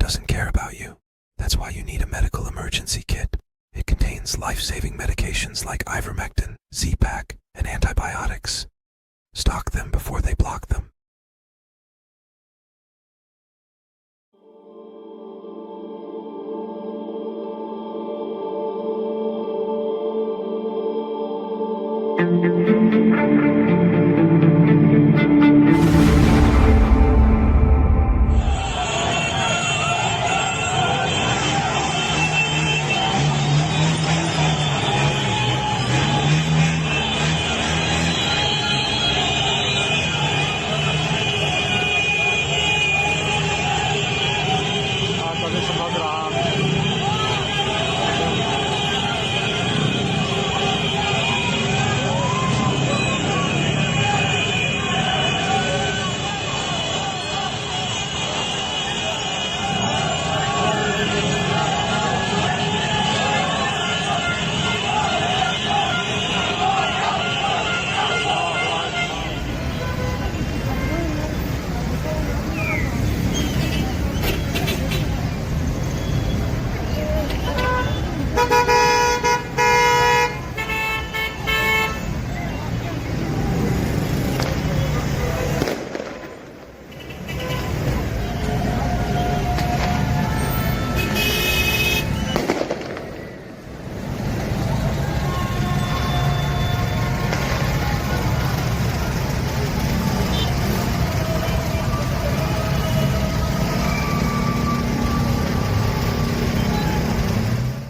doesn't care about you. That's why you need a medical emergency kit. It contains life-saving medications like ivermectin, Z-Pak, and antibiotics. Stock them before they block them.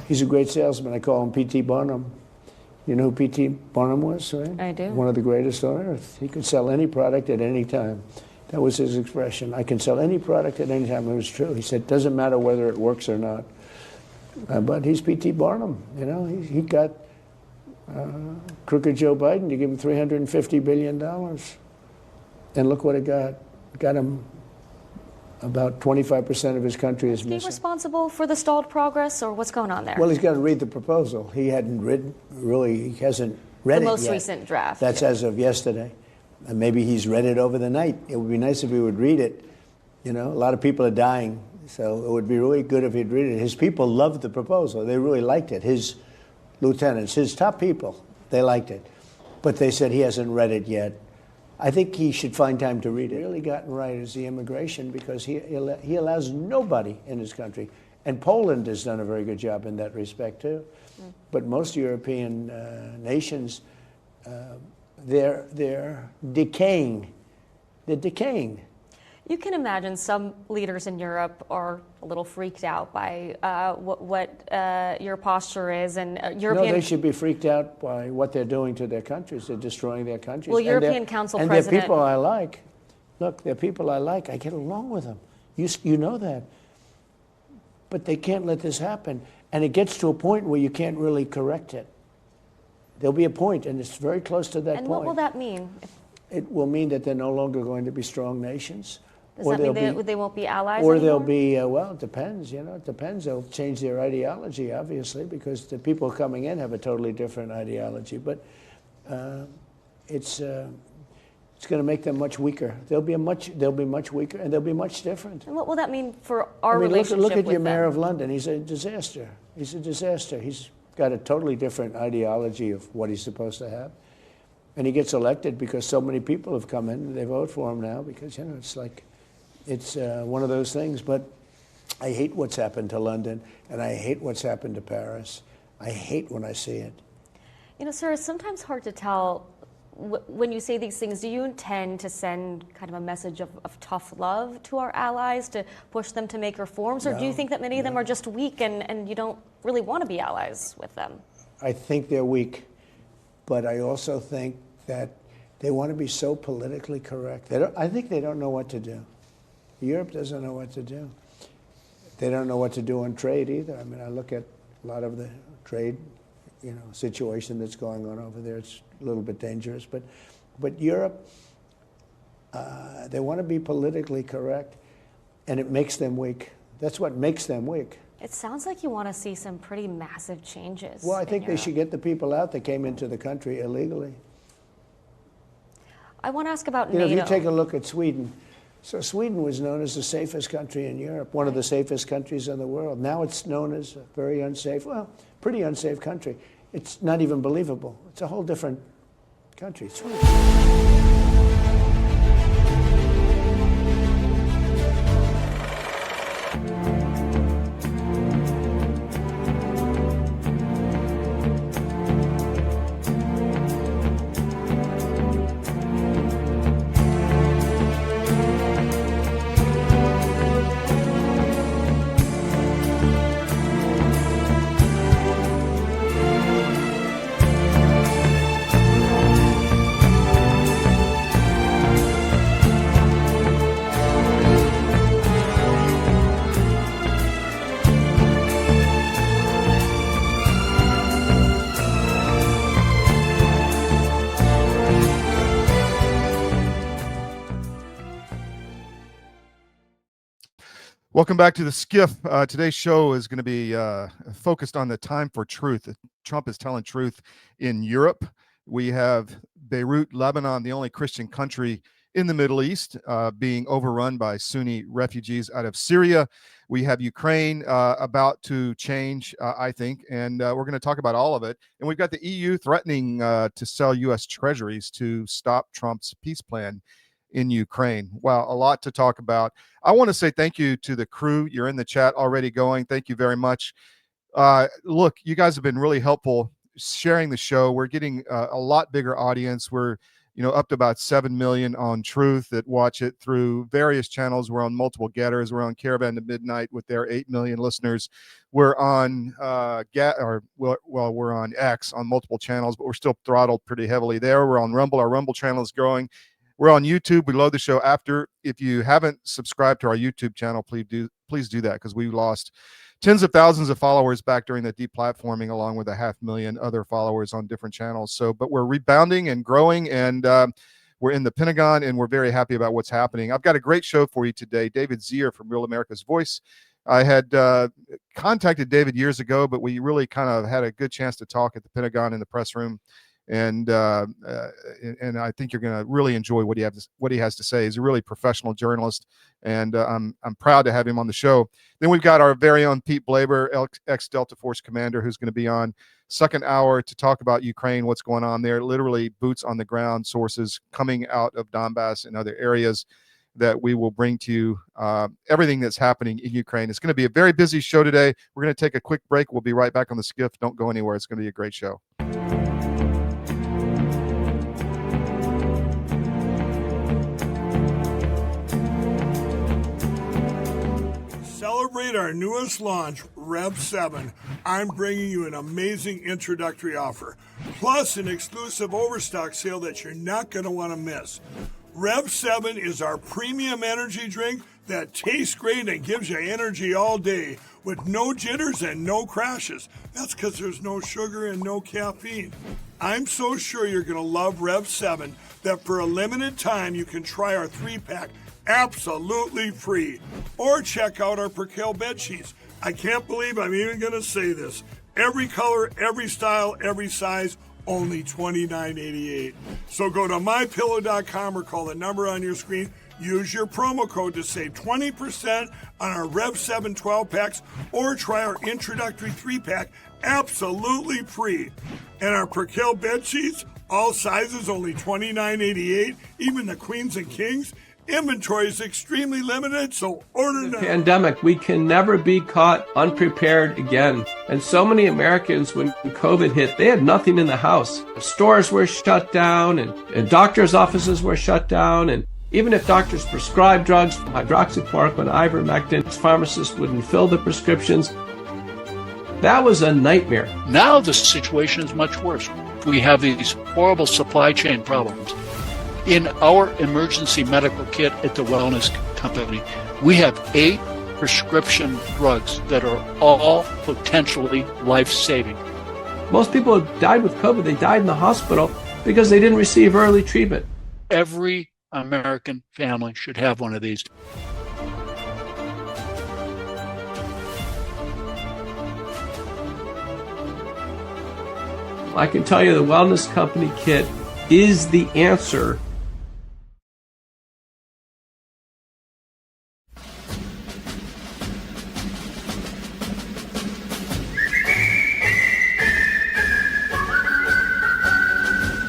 He's a great salesman. I call him P.T. Barnum. You know who P.T. Barnum was, right? I do. One of the greatest on earth. He could sell any product at any time. That was his expression. I can sell any product at any time. It was true. He said, it doesn't matter whether it works or not. But he's P.T. Barnum. You know, he got crooked Joe Biden to give him $350 billion. And look what it got. It got him about 25% of his country is missing. Is he responsible for the stalled progress, or what's going on there? Well, he's got to read the proposal. He hadn't read, really, he hasn't read it yet. The most recent draft. That's as of yesterday. And maybe he's read it over the night. It would be nice if he would read it. You know, a lot of people are dying, so it would be really good if he'd read it. His people loved the proposal. They really liked it. His lieutenants, his top people, they liked it. But they said he hasn't read it yet. I think he should find time to read it. Really gotten right is the immigration, because he allows nobody in his country. And Poland has done a very good job in that respect, too. But most European nations, they're decaying. They're decaying. You can imagine some leaders in Europe are a little freaked out by what your posture is, and European. No, they should be freaked out by what they're doing to their countries. They're destroying their countries. Well, European Council and President. they're people I like. Look, they're people I like. I get along with them. You know that. But they can't let this happen. And it gets to a point where you can't really correct it. There'll be a point, and it's very close to that point. And what will that mean? It will mean that they're no longer going to be strong nations. Does that mean they won't be allies Or anymore? they'll be, well, it depends, you know, it depends. They'll change their ideology, obviously, because the people coming in have a totally different ideology. But it's going to make them much weaker. They'll be much weaker, and they'll be much different. And what will that mean for our relationship look at with your mayor them? of London. He's a disaster. He's a disaster. He's got a totally different ideology of what he's supposed to have. And he gets elected because so many people have come in and they vote for him now because, you know, it's like, it's one of those things. But I hate what's happened to London, and I hate what's happened to Paris. I hate when I see it. You know, sir, it's sometimes hard to tell when you say these things. Do you intend to send kind of a message of tough love to our allies to push them to make reforms? Or do you think that many of them are just weak and you don't really want to be allies with them? I think they're weak, but I also think that they want to be so politically correct. I think they don't know what to do. Europe doesn't know what to do. They don't know what to do on trade either. I mean, I look at a lot of the trade, you know, situation that's going on over there. It's a little bit dangerous, but Europe, they want to be politically correct, and it makes them weak. That's what makes them weak. It sounds like you want to see some pretty massive changes. Well, I think they should get the people out that came into the country illegally. I want to ask about NATO. NATO. If you take a look at Sweden So Sweden was known as the safest country in Europe, one of the safest countries in the world. Now it's known as a very unsafe, well, pretty unsafe country. It's not even believable. It's a whole different country. It's Welcome back to the SCIF. Today's show is going to be focused on the time for truth. Trump is telling truth in Europe. We have Beirut, Lebanon, the only Christian country in the Middle East, being overrun by Sunni refugees out of Syria. We have Ukraine about to change, I think, and we're going to talk about all of it. And we've got the EU threatening to sell U.S. treasuries to stop Trump's peace plan in Ukraine. Wow, a lot to talk about. I want to say thank you to the crew. You're in the chat already going. Thank you very much. Look, you guys have been really helpful sharing the show. We're getting a lot bigger audience. We're up to about 7 million on Truth that watch it through various channels. We're on multiple Gettrs. We're on Caravan to Midnight with their 8 million listeners. We're on we're on X on multiple channels, but we're still throttled pretty heavily there. We're on Rumble. Our Rumble channel is growing. We're on YouTube. We load the show after. If you haven't subscribed to our YouTube channel, please do that, because we lost tens of thousands of followers back during the deplatforming, along with 500,000 other followers on different channels. But we're rebounding and growing, and we're in the Pentagon, and we're very happy about what's happening. I've got a great show for you today. David Zere from Real America's Voice. I had contacted David years ago, but we really kind of had a good chance to talk at the Pentagon in the press room. And I think you're going to really enjoy what he has to say. He's a really professional journalist, and I'm proud to have him on the show. Then we've got our very own Pete Blaber, ex-Delta Force commander, who's going to be on second hour to talk about Ukraine, what's going on there, literally boots on the ground sources coming out of Donbass and other areas that we will bring to you everything that's happening in Ukraine. It's going to be a very busy show today. We're going to take a quick break. We'll be right back on the SCIF. Don't go anywhere. It's going to be a great show. Celebrate our newest launch, RAV 7. I'm bringing you an amazing introductory offer, plus an exclusive overstock sale that you're not going to want to miss. RAV 7 is our premium energy drink that tastes great and gives you energy all day with no jitters and no crashes. That's because there's no sugar and no caffeine. I'm so sure you're going to love RAV 7 that for a limited time you can try our 3-pack absolutely free. Or check out our Percale bed sheets. I can't believe I'm even going to say this. Every color, every style, every size, only $29.88. So go to mypillow.com or call the number on your screen. Use your promo code to save 20% on our Rev 7 12-packs, or try our introductory 3-pack absolutely free. And our Percale bed sheets, all sizes, only $29.88, even the queens and kings. Inventory is extremely limited, so order now. Pandemic, we can never be caught unprepared again. And so many Americans, when COVID hit, they had nothing in the house. Stores were shut down, and doctors' offices were shut down. And even if doctors prescribed drugs, hydroxychloroquine, ivermectin, pharmacists wouldn't fill the prescriptions. That was a nightmare. Now the situation is much worse. We have these horrible supply chain problems. In our emergency medical kit at the Wellness Company, we have 8 prescription drugs that are all potentially life-saving. Most people who died with COVID, they died in the hospital because they didn't receive early treatment. Every American family should have one of these. I can tell you the Wellness Company kit is the answer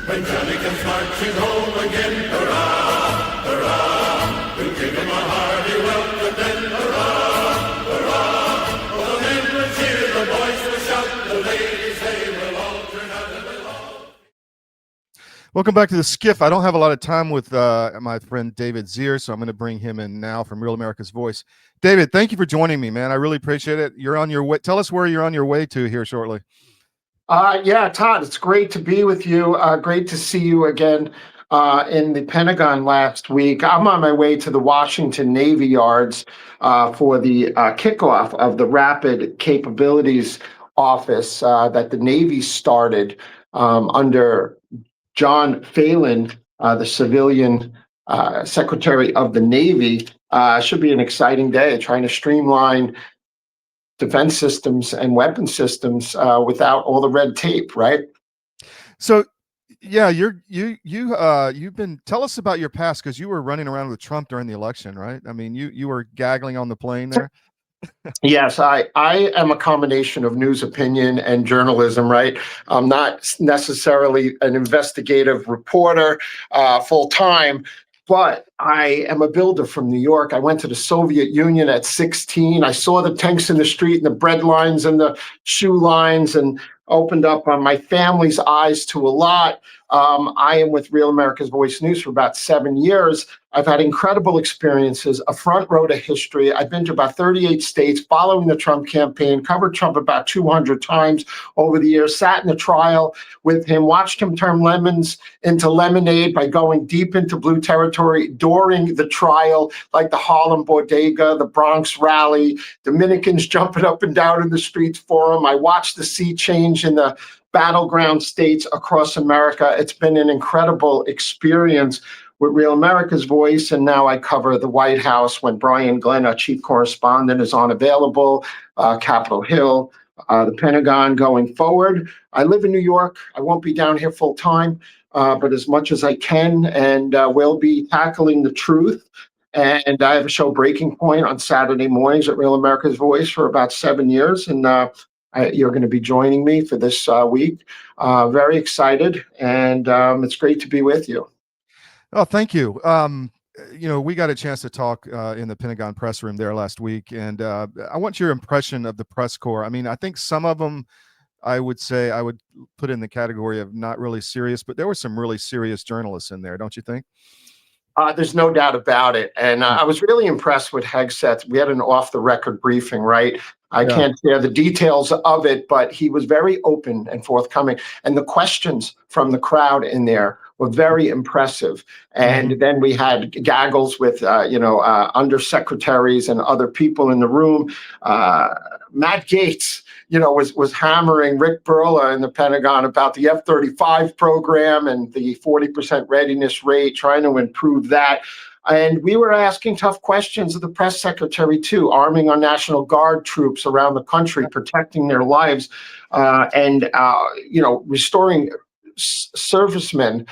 When Johnny comes marching home again, hurrah, hurrah, we'll give him a hearty welcome then, hurrah, hurrah. All the men will cheer, the boys will shout, the ladies they will all turn out and we'll all... Welcome back to the SCIF. I don't have a lot of time with my friend David Zere, so I'm going to bring him in now from Real America's Voice. David, thank you for joining me, man. I really appreciate it. You're on your way. Tell us where you're on your way to here shortly. Yeah, Todd, it's great to be with you. Great to see you again in the Pentagon last week. I'm on my way to the Washington Navy Yards for the kickoff of the Rapid Capabilities Office that the Navy started under John Phelan, the civilian Secretary of the Navy. Should be an exciting day trying to streamline defense systems and weapon systems without all the red tape, right? So, yeah, you've been, tell us about your past, because you were running around with Trump during the election, right? I mean, you were gaggling on the plane there. Yes, I am a combination of news, opinion, and journalism, right? I'm not necessarily an investigative reporter full time, but I am a builder from New York. I went to the Soviet Union at 16. I saw the tanks in the street and the bread lines and the shoe lines, and opened up my family's eyes to a lot. I am with Real America's Voice News for about 7 years. I've had incredible experiences, a front row to history. I've been to about 38 states following the Trump campaign, covered Trump about 200 times over the years, sat in the trial with him, watched him turn lemons into lemonade by going deep into blue territory during the trial, like the Harlem Bodega, the Bronx Rally, Dominicans jumping up and down in the streets for him. I watched the sea change in the battleground states across America. It's been an incredible experience with Real America's Voice, and now I cover the White House when Brian Glenn, our chief correspondent, is unavailable, Capitol Hill, the Pentagon going forward. I live in New York. I won't be down here full time, but as much as I can, and we'll be tackling the truth. And I have a show, Breaking Point, on Saturday mornings at Real America's Voice for about 7 years, and you're going to be joining me for this week. Very excited, and it's great to be with you. Oh, thank you. We got a chance to talk in the Pentagon press room there last week, and I want your impression of the press corps. I mean, I think some of them, I would say, I would put in the category of not really serious, but there were some really serious journalists in there, don't you think? There's no doubt about it. And I was really impressed with Hegseth. We had an off-the-record briefing, right? I can't share the details of it, but he was very open and forthcoming. And the questions from the crowd in there were very impressive. And then we had gaggles with, undersecretaries and other people in the room. Matt Gaetz, was hammering Rick Perla in the Pentagon about the F-35 program and the 40% readiness rate, trying to improve that. And we were asking tough questions of the press secretary, too, arming our National Guard troops around the country, protecting their lives, and restoring servicemen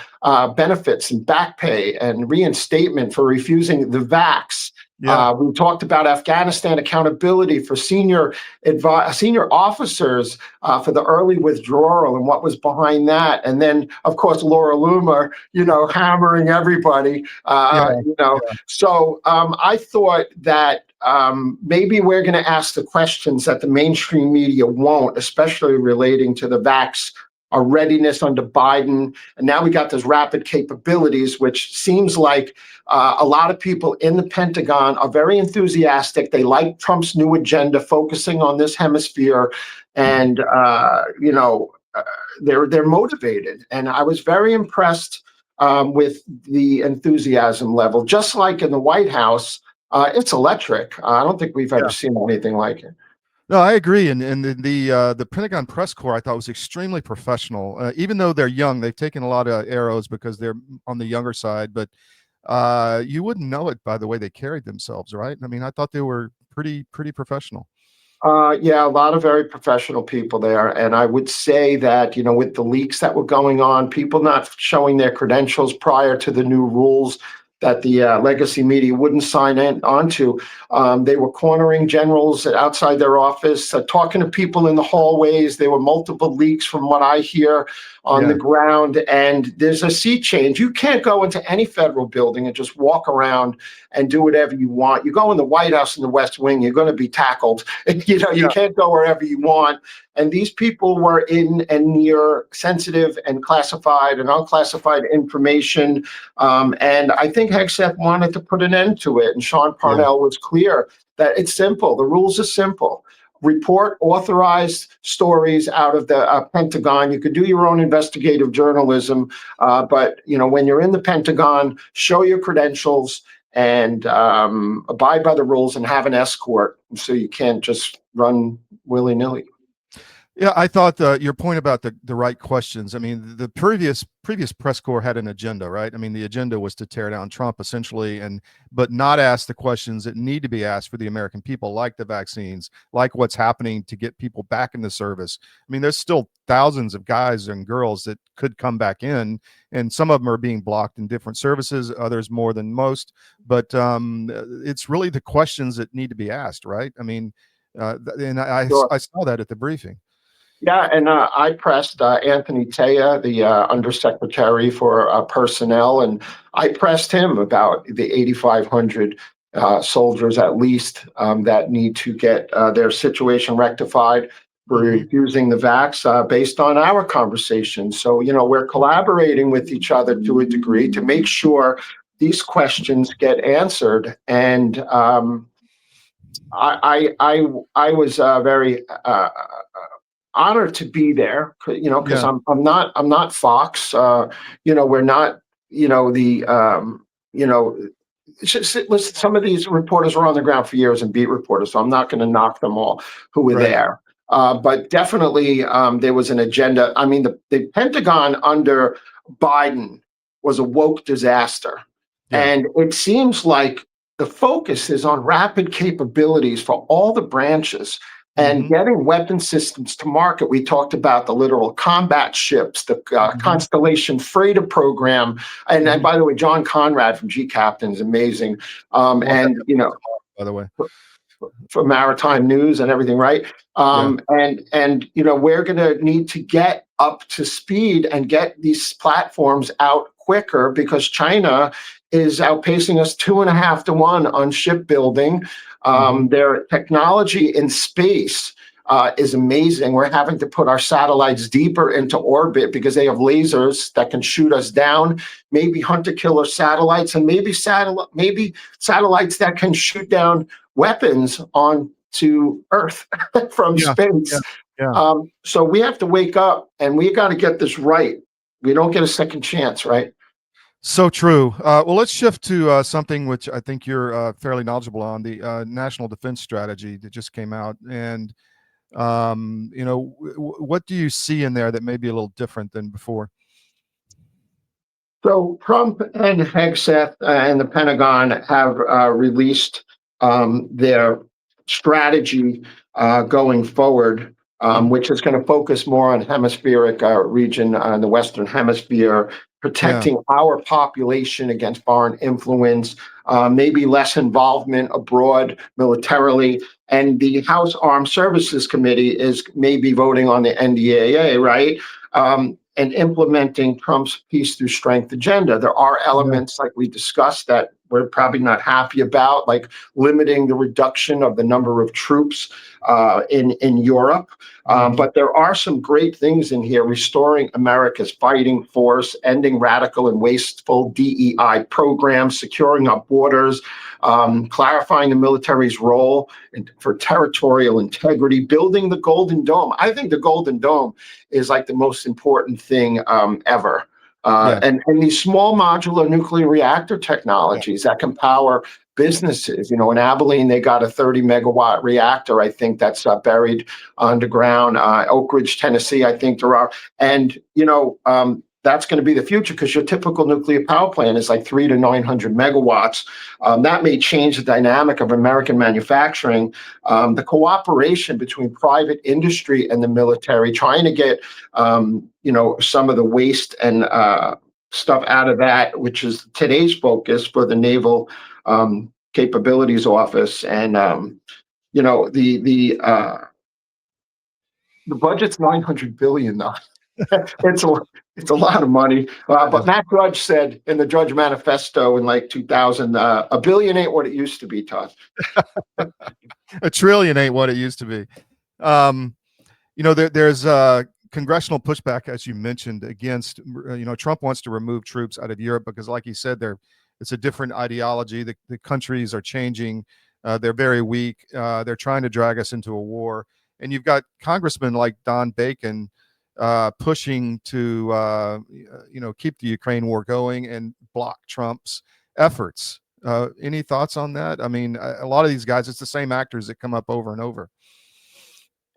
benefits and back pay and reinstatement for refusing the vax. We talked about Afghanistan accountability for senior officers for the early withdrawal and what was behind that. And then, of course, Laura Loomer, hammering everybody. So I thought that maybe we're going to ask the questions that the mainstream media won't, especially relating to the vax. Our readiness under Biden. And now we got those rapid capabilities, which seems like a lot of people in the Pentagon are very enthusiastic. They like Trump's new agenda, focusing on this hemisphere. And, they're motivated. And I was very impressed with the enthusiasm level. Just like in the White House, it's electric. I don't think we've ever seen anything like it. No, I agree. And the Pentagon press corps, I thought, was extremely professional. Even though they're young, they've taken a lot of arrows because they're on the younger side. But you wouldn't know it by the way they carried themselves, right? I mean, I thought they were pretty professional. A lot of very professional people there. And I would say that, with the leaks that were going on, people not showing their credentials prior to the new rules, that the legacy media wouldn't sign onto. They were cornering generals outside their office, talking to people in the hallways. There were multiple leaks from what I hear on the ground, and there's a sea change. You can't go into any federal building and just walk around and do whatever you want. You go in the White House in the West Wing, you're going to be tackled. You can't go wherever you want. And these people were in and near sensitive and classified and unclassified information. And I think HEXF wanted to put an end to it. And Sean Parnell was clear that it's simple. The rules are simple. Report authorized stories out of the Pentagon. You could do your own investigative journalism, but when you're in the Pentagon, show your credentials and abide by the rules and have an escort, so you can't just run willy-nilly. Yeah, I thought your point about the right questions. I mean, the previous press corps had an agenda, right? I mean, the agenda was to tear down Trump essentially, but not ask the questions that need to be asked for the American people, like the vaccines, like what's happening to get people back in the service. I mean, there's still thousands of guys and girls that could come back in, and some of them are being blocked in different services, others more than most. But it's really the questions that need to be asked, right? I mean, and I saw that at the briefing. Yeah, and I pressed Anthony Tea, the undersecretary for personnel, and I pressed him about the 8,500 soldiers at least that need to get their situation rectified for refusing the vax based on our conversation. So, we're collaborating with each other to a degree to make sure these questions get answered. And I was very honored to be there, because I'm not Fox. We're not, some of these reporters were on the ground for years and beat reporters, so I'm not going to knock them all who were there. But definitely there was an agenda. I mean, the Pentagon under Biden was a woke disaster. And it seems like the focus is on rapid capabilities for all the branches and getting weapon systems to market. We talked about the literal combat ships, the Constellation Freighter program. And by the way, John Conrad from G Captain is amazing. And, by the way, for maritime news and everything, right? And we're going to need to get up to speed and get these platforms out quicker, because China is outpacing us 2.5 to 1 on shipbuilding. Their technology in space is amazing. We're having to put our satellites deeper into orbit because they have lasers that can shoot us down, maybe hunter-killer satellites, and maybe satellites that can shoot down weapons onto Earth from space. So we have to wake up, and we got to get this right. We don't get a second chance, right? So true. Well, let's shift to something which I think you're fairly knowledgeable on, the National Defense Strategy that just came out. And, what do you see in there that may be a little different than before? So Trump and HEXF and the Pentagon have released their strategy going forward, which is going to focus more on hemispheric region in the Western Hemisphere, protecting our population against foreign influence, maybe less involvement abroad militarily. And the House Armed Services Committee is maybe voting on the NDAA, right? And implementing Trump's peace through strength agenda. There are elements, like we discussed, that we're probably not happy about, like limiting the reduction of the number of troops in Europe. But there are some great things in here: restoring America's fighting force, ending radical and wasteful DEI programs, securing our borders, clarifying the military's role for territorial integrity, building the Golden Dome. I think the Golden Dome is like the most important thing ever. And these small modular nuclear reactor technologies that can power businesses. In Abilene, they got a 30 megawatt reactor, I think, that's buried underground. Oak Ridge, Tennessee, I think there are. And, that's going to be the future, because your typical nuclear power plant is like 300 to 900 megawatts. That may change the dynamic of American manufacturing. The cooperation between private industry and the military, trying to get, some of the waste and stuff out of that, which is today's focus for the Naval Capabilities Office. And the budget's $900 billion now. it's a lot of money. But Matt Drudge said in the Drudge Manifesto in like 2000, a billion ain't what it used to be, Todd. A trillion ain't what it used to be. There's congressional pushback, as you mentioned, against, Trump wants to remove troops out of Europe because, like you said, it's a different ideology. The countries are changing. They're very weak. They're trying to drag us into a war. And you've got congressmen like Don Bacon pushing to, keep the Ukraine war going and block Trump's efforts. Any thoughts on that? I mean, a lot of these guys, it's the same actors that come up over and over.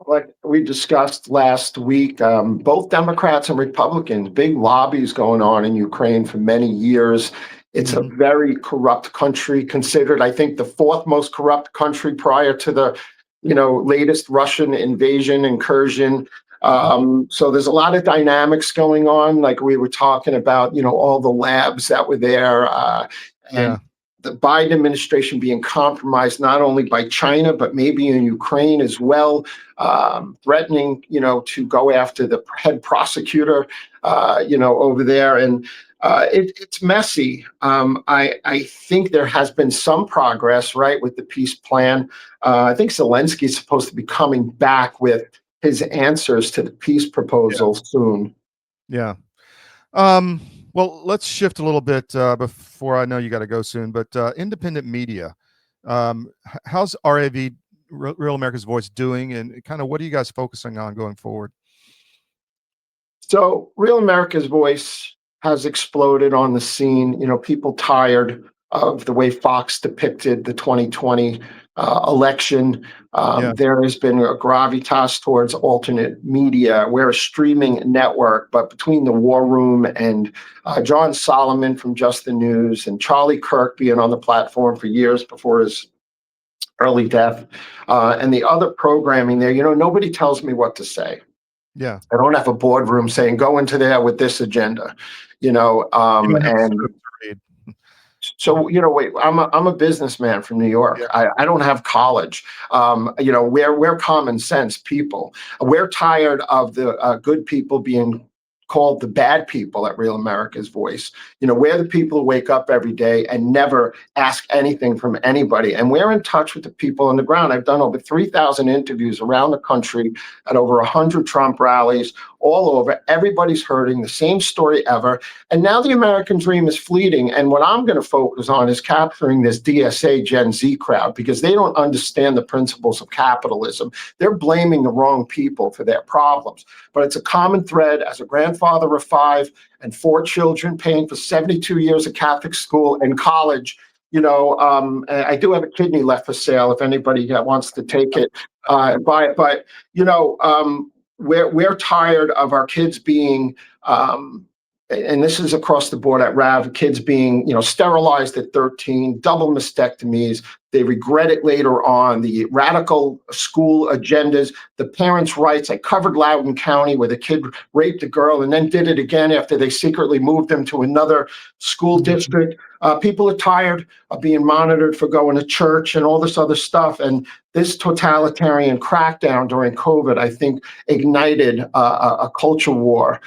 Like we discussed last week, both Democrats and Republicans, big lobbies going on in Ukraine for many years. It's a very corrupt country, considered, I think, the fourth most corrupt country prior to the, latest Russian incursion. So there's a lot of dynamics going on, like we were talking about, all the labs that were there, and the Biden administration being compromised not only by China, but maybe in Ukraine as well, threatening, to go after the head prosecutor, over there. And it's messy. I think there has been some progress, right, with the peace plan. I think Zelensky is supposed to be coming back with his answers to the peace proposal soon. Yeah. Well, let's shift a little bit before I know you got to go soon, but independent media, how's RAV, Real America's Voice, doing, and kind of what are you guys focusing on going forward? So Real America's Voice has exploded on the scene. People tired of the way Fox depicted the 2020 election. There has been a gravitas towards alternate media. We're a streaming network, but between the War Room and John Solomon from Just the News and Charlie Kirk being on the platform for years before his early death, and the other programming there, nobody tells me what to say. Yeah. I don't have a boardroom saying, go into there with this agenda, So, wait, I'm a businessman from New York. Yeah. I don't have college. We're common sense people. We're tired of the good people being called the bad people at Real America's Voice. We're the people who wake up every day and never ask anything from anybody. And we're in touch with the people on the ground. I've done over 3,000 interviews around the country at over 100 Trump rallies all over. Everybody's hurting, the same story ever. And now the American dream is fleeting. And what I'm going to focus on is capturing this DSA Gen Z crowd, because they don't understand the principles of capitalism. They're blaming the wrong people for their problems. But it's a common thread. As a grandfather of 5 and 4 children, paying for 72 years of Catholic school and college, I do have a kidney left for sale if anybody wants to take it, buy it. But, we're tired of our kids being, and this is across the board at RAV, kids being, sterilized at 13, double mastectomies. They regret it later on. The radical school agendas, the parents' rights. I covered Loudoun County where the kid raped a girl and then did it again after they secretly moved them to another school district. People are tired of being monitored for going to church and all this other stuff. And this totalitarian crackdown during COVID, I think, ignited a culture war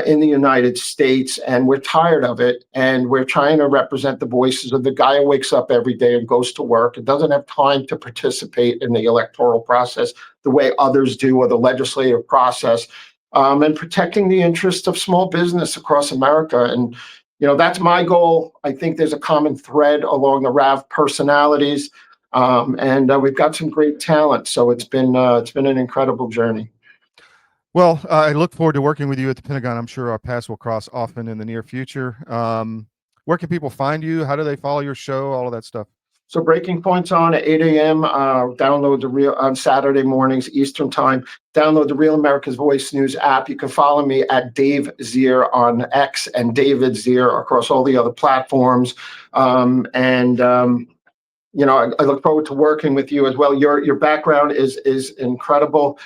in the United States. And we're tired of it. And we're trying to represent the voices of the guy who wakes up every day and goes to work and doesn't have time to participate in the electoral process the way others do, or the legislative process, and protecting the interests of small business across America. And that's my goal. I think there's a common thread along the RAV personalities, and we've got some great talent. So it's been an incredible journey. Well, I look forward to working with you at the Pentagon. I'm sure our paths will cross often in the near future. Where can people find you? How do they follow your show? All of that stuff. So Breaking Point's on at 8 a.m. Download on Saturday mornings Eastern time. Download the Real America's Voice News app. You can follow me at Dave Zere on X and David Zere across all the other platforms. I look forward to working with you as well. Your background is incredible.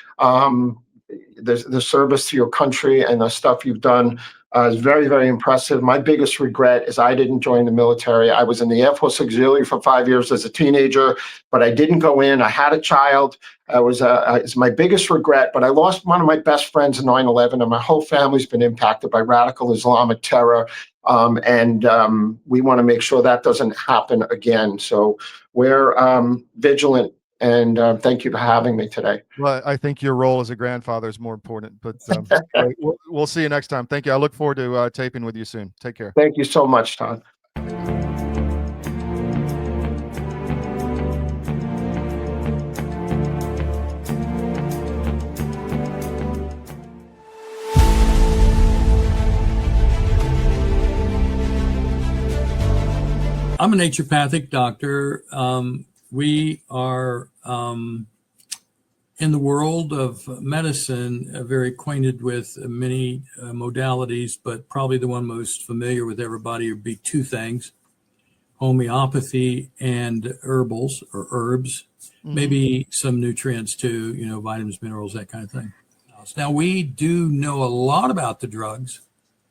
the service to your country and the stuff you've done is very, very impressive. My biggest regret is I didn't join the military. I was in the Air Force Auxiliary for 5 years as a teenager, but I didn't go in. I had a child. It's my biggest regret, but I lost one of my best friends in 9/11, and my whole family's been impacted by radical Islamic terror. We want to make sure that doesn't happen again. So we're vigilant. And thank you for having me today. Well, I think your role as a grandfather is more important, but we'll see you next time. Thank you. I look forward to taping with you soon. Take care. Thank you so much, Todd. I'm a naturopathic doctor. We are in the world of medicine very acquainted with many modalities, but probably the one most familiar with everybody would be two things: homeopathy and herbals or herbs, maybe some nutrients too, vitamins, minerals, that kind of thing. Now, we do know a lot about the drugs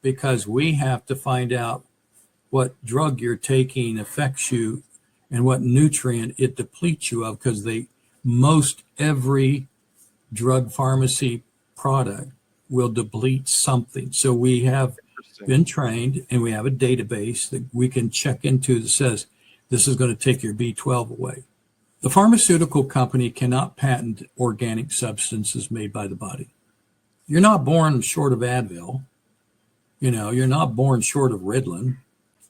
because we have to find out what drug you're taking affects you and what nutrient it depletes you of, because most every drug pharmacy product will deplete something. So we have been trained and we have a database that we can check into that says this is going to take your B12 away. The pharmaceutical company cannot patent organic substances made by the body. You're not born short of Advil. You're not born short of Ritalin.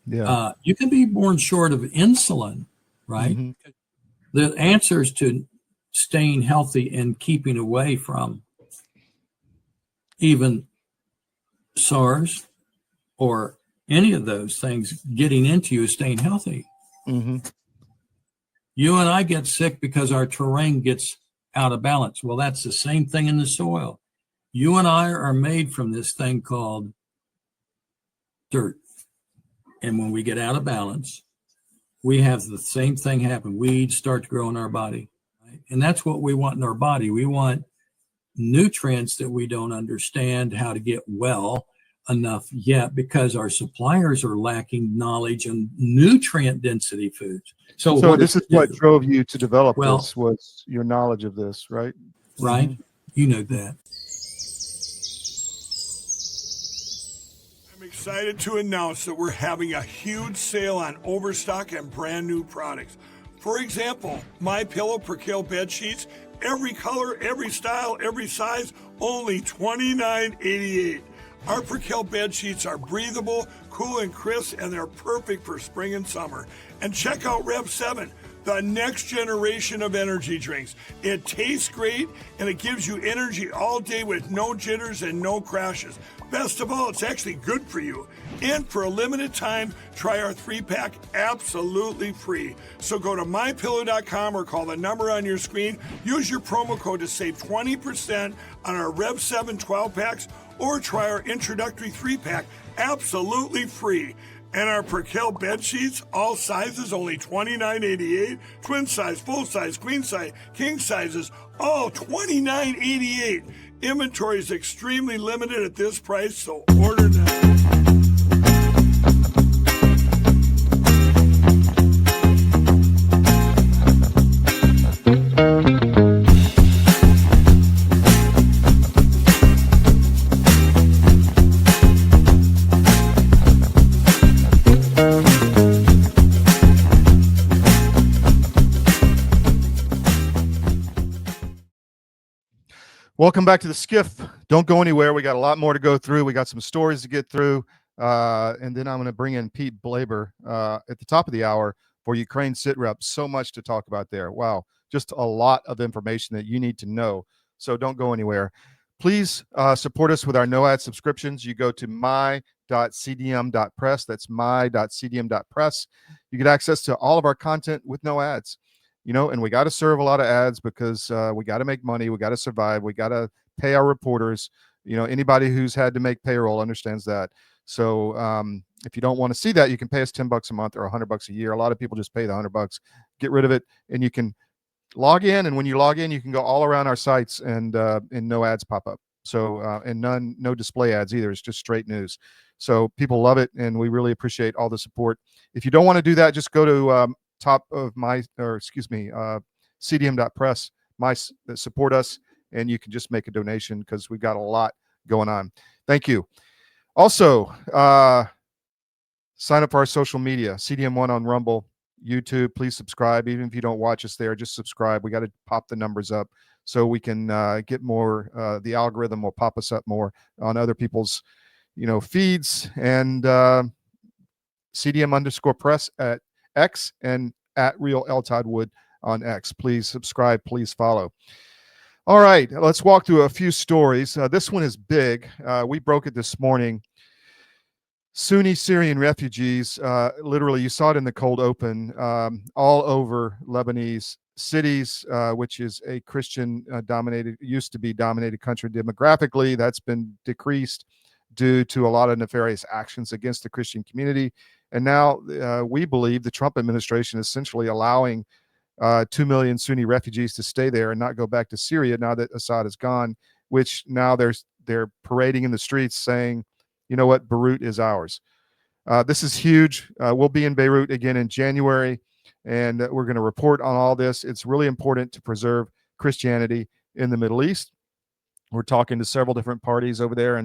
Yeah. You can be born short of insulin, right? Mm-hmm. The answers to staying healthy and keeping away from even SARS or any of those things getting into you is staying healthy. Mm-hmm. You and I get sick because our terrain gets out of balance. Well, that's the same thing in the soil. You and I are made from this thing called dirt. And when we get out of balance, we have the same thing happen. Weeds start to grow in our body. Right? And that's what we want in our body. We want nutrients that we don't understand how to get well enough yet because our suppliers are lacking knowledge on nutrient density foods. So this is what drove you to develop this, was your knowledge of this, right? Right. Mm-hmm. You know that. I'm excited to announce that we're having a huge sale on overstock and brand new products. For example, My Pillow Percale bed sheets, every color, every style, every size, only $29.88. Our Percale bed sheets are breathable, cool and crisp, and they're perfect for spring and summer. And check out Rev 7, the next generation of energy drinks. It tastes great, and it gives you energy all day with no jitters and no crashes. Best of all, it's actually good for you. And for a limited time, try our 3-pack absolutely free. So go to mypillow.com or call the number on your screen. Use your promo code to save 20% on our Rev 7 12-packs, or try our introductory 3-pack absolutely free. And our Percale bed sheets, all sizes, only $29.88. Twin size, full size, queen size, king sizes, all $29.88. Inventory is extremely limited at this price, so order now. Welcome back to the SCIF. Don't go anywhere. We got a lot more to go through. We got some stories to get through. And then I'm going to bring in Pete Blaber at the top of the hour for Ukraine SitRep. So much to talk about there. Wow. Just a lot of information that you need to know. So don't go anywhere. Please support us with our no ad subscriptions. You go to my.cdm.press. That's my.cdm.press. You get access to all of our content with no ads. And we got to serve a lot of ads because we got to make money. We got to survive. We got to pay our reporters. Anybody who's had to make payroll understands that. So if you don't want to see that, you can pay us $10 a month or $100 a year. A lot of people just pay the $100, get rid of it, and you can log in, and when you log in, you can go all around our sites, and no ads pop up. So and no display ads either. It's just straight news. So people love it, and we really appreciate all the support. If you don't want to do that, just go to cdm.press, support us, and you can just make a donation because we've got a lot going on. Thank you. Also, sign up for our social media, CDM1 on Rumble, YouTube. Please subscribe. Even if you don't watch us there, just subscribe. We got to pop the numbers up so we can get more. The algorithm will pop us up more on other people's, feeds. And CDM_press at X and at Real L Todd Wood on X. Please subscribe. Please follow. All right, let's walk through a few stories. This one is big. We broke it this morning. Sunni Syrian refugees, literally, you saw it in the cold open, all over Lebanese cities, which is a Christian used to be dominated country demographically. That's been decreased due to a lot of nefarious actions against the Christian community. And now we believe the Trump administration is essentially allowing 2 million Sunni refugees to stay there and not go back to Syria now that Assad is gone, which now they're parading in the streets saying, you know what, Beirut is ours. This is huge. We'll be in Beirut again in January, and we're going to report on all this. It's really important to preserve Christianity in the Middle East. We're talking to several different parties over there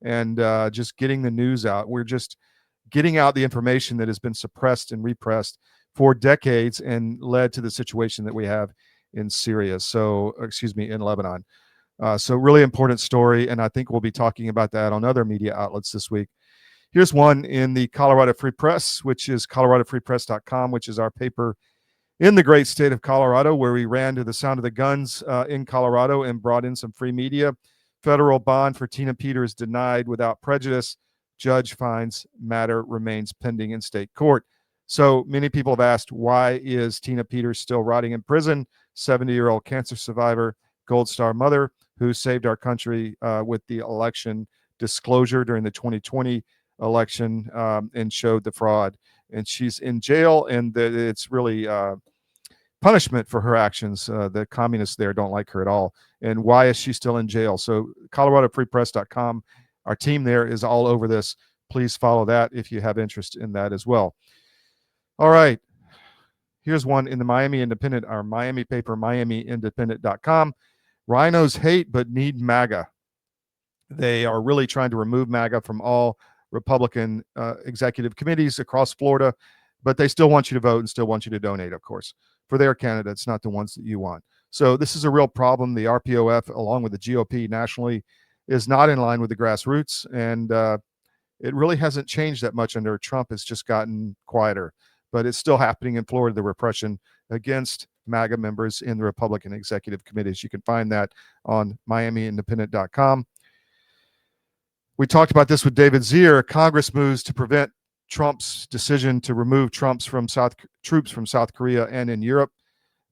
and just getting the news out. We're just getting out the information that has been suppressed and repressed for decades and led to the situation that we have in Syria. In Lebanon. So really important story, and I think we'll be talking about that on other media outlets this week. Here's one in the Colorado Free Press, which is coloradofreepress.com, which is our paper in the great state of Colorado, where we ran to the sound of the guns in Colorado and brought in some free media. Federal bond for Tina Peters denied without prejudice. Judge finds matter remains pending in state court. So many people have asked, why is Tina Peters still rotting in prison? 70-year-old cancer survivor, Gold Star mother, who saved our country with the election disclosure during the 2020 election and showed the fraud. And she's in jail, and it's really punishment for her actions. The communists there don't like her at all. And why is she still in jail? So coloradofreepress.com, our team there is all over this. Please follow that if you have interest in that as well. All right. Here's one in the Miami Independent, our Miami paper, miamiindependent.com. Rhinos hate but need MAGA. They are really trying to remove MAGA from all Republican executive committees across Florida, but they still want you to vote and still want you to donate, of course, for their candidates, not the ones that you want. So this is a real problem. The RPOF, along with the GOP nationally, is not in line with the grassroots, and it really hasn't changed that much under Trump. It's just gotten quieter, but it's still happening in Florida, the repression against MAGA members in the Republican executive committees. You can find that on miamiindependent.com. We talked about this with David Zere. Congress moves to prevent Trump's decision to remove troops from South Korea and in Europe.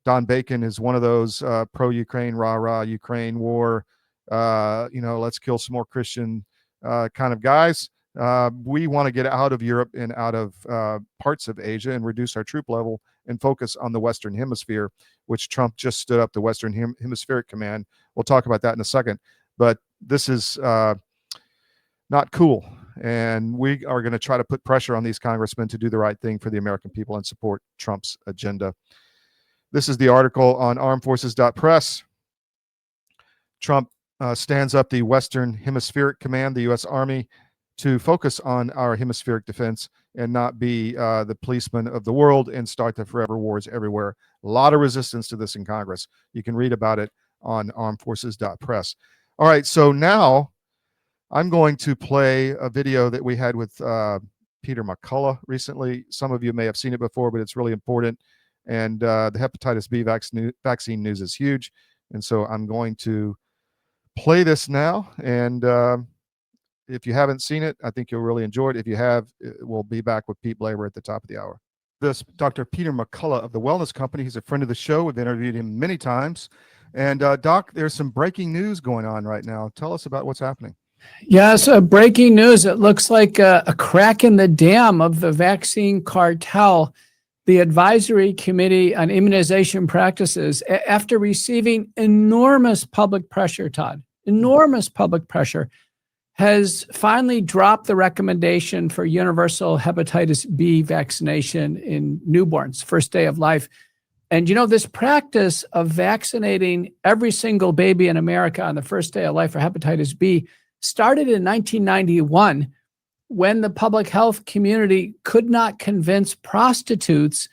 Don Bacon is one of those pro-Ukraine, rah-rah, Ukraine war, let's kill some more Christian kind of guys. We want to get out of Europe and out of parts of Asia and reduce our troop level and focus on the Western Hemisphere, which Trump just stood up the Western Hemispheric Command. We'll talk about that in a second. But this is not cool. And we are going to try to put pressure on these congressmen to do the right thing for the American people and support Trump's agenda. This is the article on armedforces.press. Trump stands up the Western Hemispheric Command, the U.S. Army, to focus on our hemispheric defense and not be the policeman of the world and start the forever wars everywhere. A lot of resistance to this in Congress. You can read about it on armedforces.press. All right, so now I'm going to play a video that we had with Peter McCullough recently. Some of you may have seen it before, but it's really important. And the hepatitis B vaccine news is huge. And so I'm going to play this now. And if you haven't seen it, I think you'll really enjoy it. If you have, we'll be back with Pete Blaber at the top of the hour. This Dr. Peter McCullough of the Wellness Company. He's a friend of the show. We've interviewed him many times. And Doc, there's some breaking news going on right now. Tell us about what's happening. Yes, breaking news. It looks like a crack in the dam of the vaccine cartel the Advisory Committee on Immunization Practices, after receiving enormous public pressure, Todd, enormous public pressure, has finally dropped the recommendation for universal hepatitis B vaccination in newborns, first day of life. And this practice of vaccinating every single baby in America on the first day of life for hepatitis B started in 1991 when the public health community could not convince prostitutes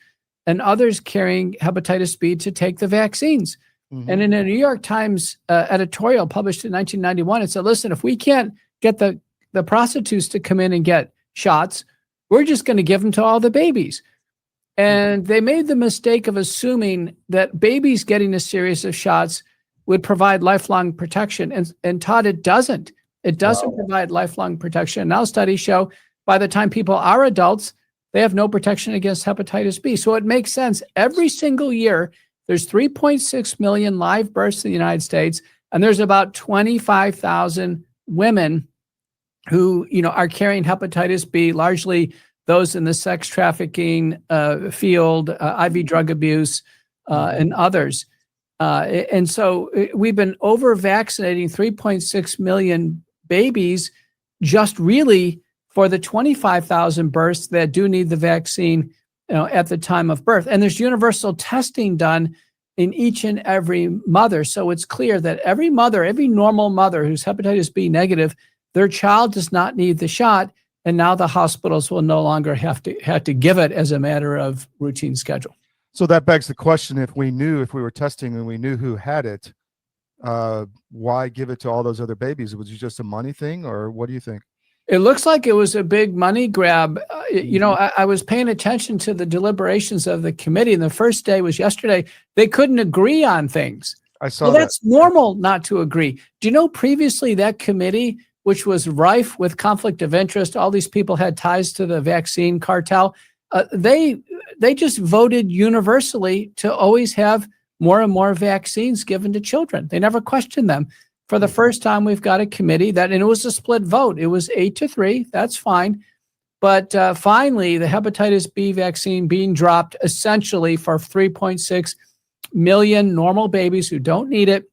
and others carrying hepatitis B to take the vaccines. Mm-hmm. And in a New York Times editorial published in 1991, it said, listen, if we can't get the prostitutes to come in and get shots, we're just going to give them to all the babies. And they made the mistake of assuming that babies getting a series of shots would provide lifelong protection. And Todd, it doesn't. It doesn't provide lifelong protection. Now studies show by the time people are adults, they have no protection against hepatitis B. So it makes sense. Every single year, there's 3.6 million live births in the United States, and there's about 25,000 women who, are carrying hepatitis B, largely those in the sex trafficking field, IV drug abuse, and others. And so we've been over-vaccinating 3.6 million babies just really for the 25,000 births that do need the vaccine at the time of birth. And there's universal testing done in each and every mother. So it's clear that every mother, every normal mother who's hepatitis B negative, their child does not need the shot. And now the hospitals will no longer have to give it as a matter of routine schedule. So that begs the question, if we were testing and we knew who had it, why give it to all those other babies? Was it just a money thing, or what do you think? It looks like it was a big money grab. I was paying attention to the deliberations of the committee, and the first day was yesterday. They couldn't agree on things. I saw that. That's that. Normal not to agree. Do you know previously that committee, which was rife with conflict of interest, all these people had ties to the vaccine cartel, they just voted universally to always have more and more vaccines given to children. They never questioned them. For the first time, we've got a committee and it was a split vote. It was 8-3. That's fine. But finally, the hepatitis B vaccine being dropped essentially for 3.6 million normal babies who don't need it.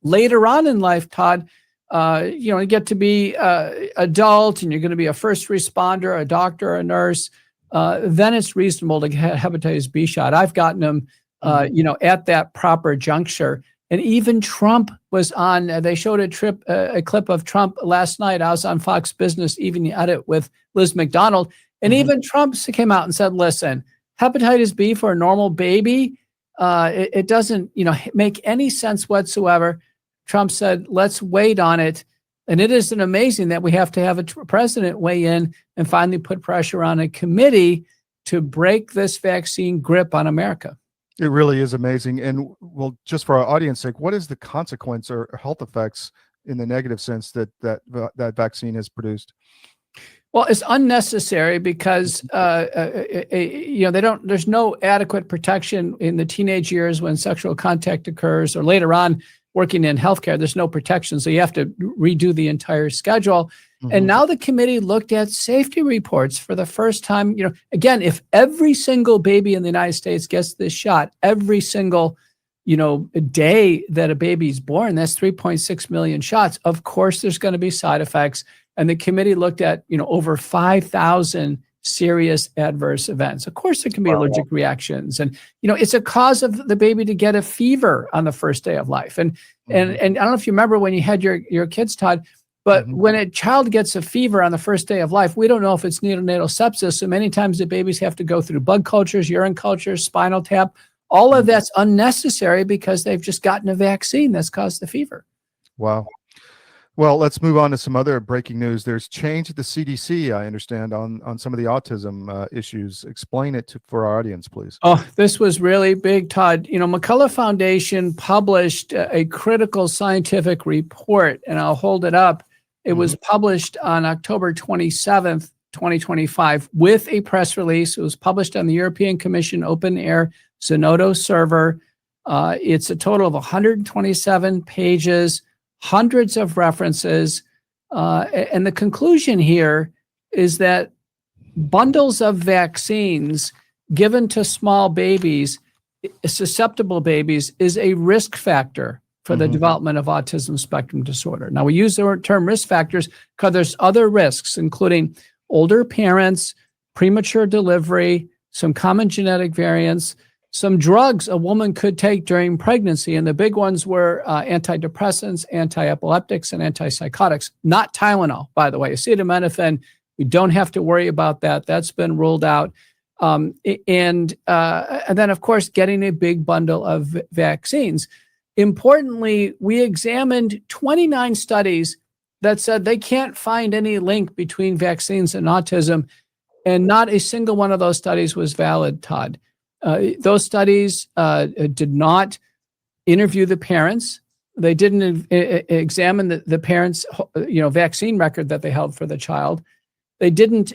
Later on in life, Todd, you get to be adult and you're going to be a first responder, a doctor, a nurse, then it's reasonable to get a hepatitis B shot. I've gotten them, at that proper juncture. And even Trump was on, they showed a clip of Trump last night. I was on Fox Business Evening Edit with Liz McDonald. And even Trump came out and said, listen, hepatitis B for a normal baby, it doesn't, make any sense whatsoever. Trump said, let's wait on it. And it isn't amazing that we have to have a president weigh in and finally put pressure on a committee to break this vaccine grip on America. It really is amazing. And well, just for our audience sake, what is the consequence or health effects in the negative sense that vaccine has produced? Well, it's unnecessary because there's no adequate protection in the teenage years when sexual contact occurs, or later on working in healthcare. There's no protection, so you have to redo the entire schedule. And now the committee looked at safety reports for the first time. Again, if every single baby in the United States gets this shot, every single, day that a baby's born, that's 3.6 million shots. Of course, there's going to be side effects. And the committee looked at, over 5,000 serious adverse events. Of course, there can be allergic reactions. And, it's a cause of the baby to get a fever on the first day of life. And I don't know if you remember when you had your kids, Todd, but when a child gets a fever on the first day of life, we don't know if it's neonatal sepsis. So many times the babies have to go through blood cultures, urine cultures, spinal tap. All of that's unnecessary because they've just gotten a vaccine that's caused the fever. Wow. Well, let's move on to some other breaking news. There's change at the CDC, I understand, on some of the autism issues. Explain it for our audience, please. Oh, this was really big, Todd. McCullough Foundation published a critical scientific report, and I'll hold it up. It was published on October 27th, 2025, with a press release. It was published on the European Commission Open Air Zenodo server. It's a total of 127 pages, hundreds of references. And the conclusion here is that bundles of vaccines given to small babies, susceptible babies, is a risk factor for the development of autism spectrum disorder. Now, we use the term risk factors because there's other risks, including older parents, premature delivery, some common genetic variants, some drugs a woman could take during pregnancy. And the big ones were antidepressants, anti-epileptics, and antipsychotics, not Tylenol, by the way. Acetaminophen, we don't have to worry about that. That's been ruled out. And then, of course, getting a big bundle of vaccines. Importantly, we examined 29 studies that said they can't find any link between vaccines and autism, and not a single one of those studies was valid, Todd. Those studies did not interview the parents. They didn't examine the parents' vaccine record that they held for the child. They didn't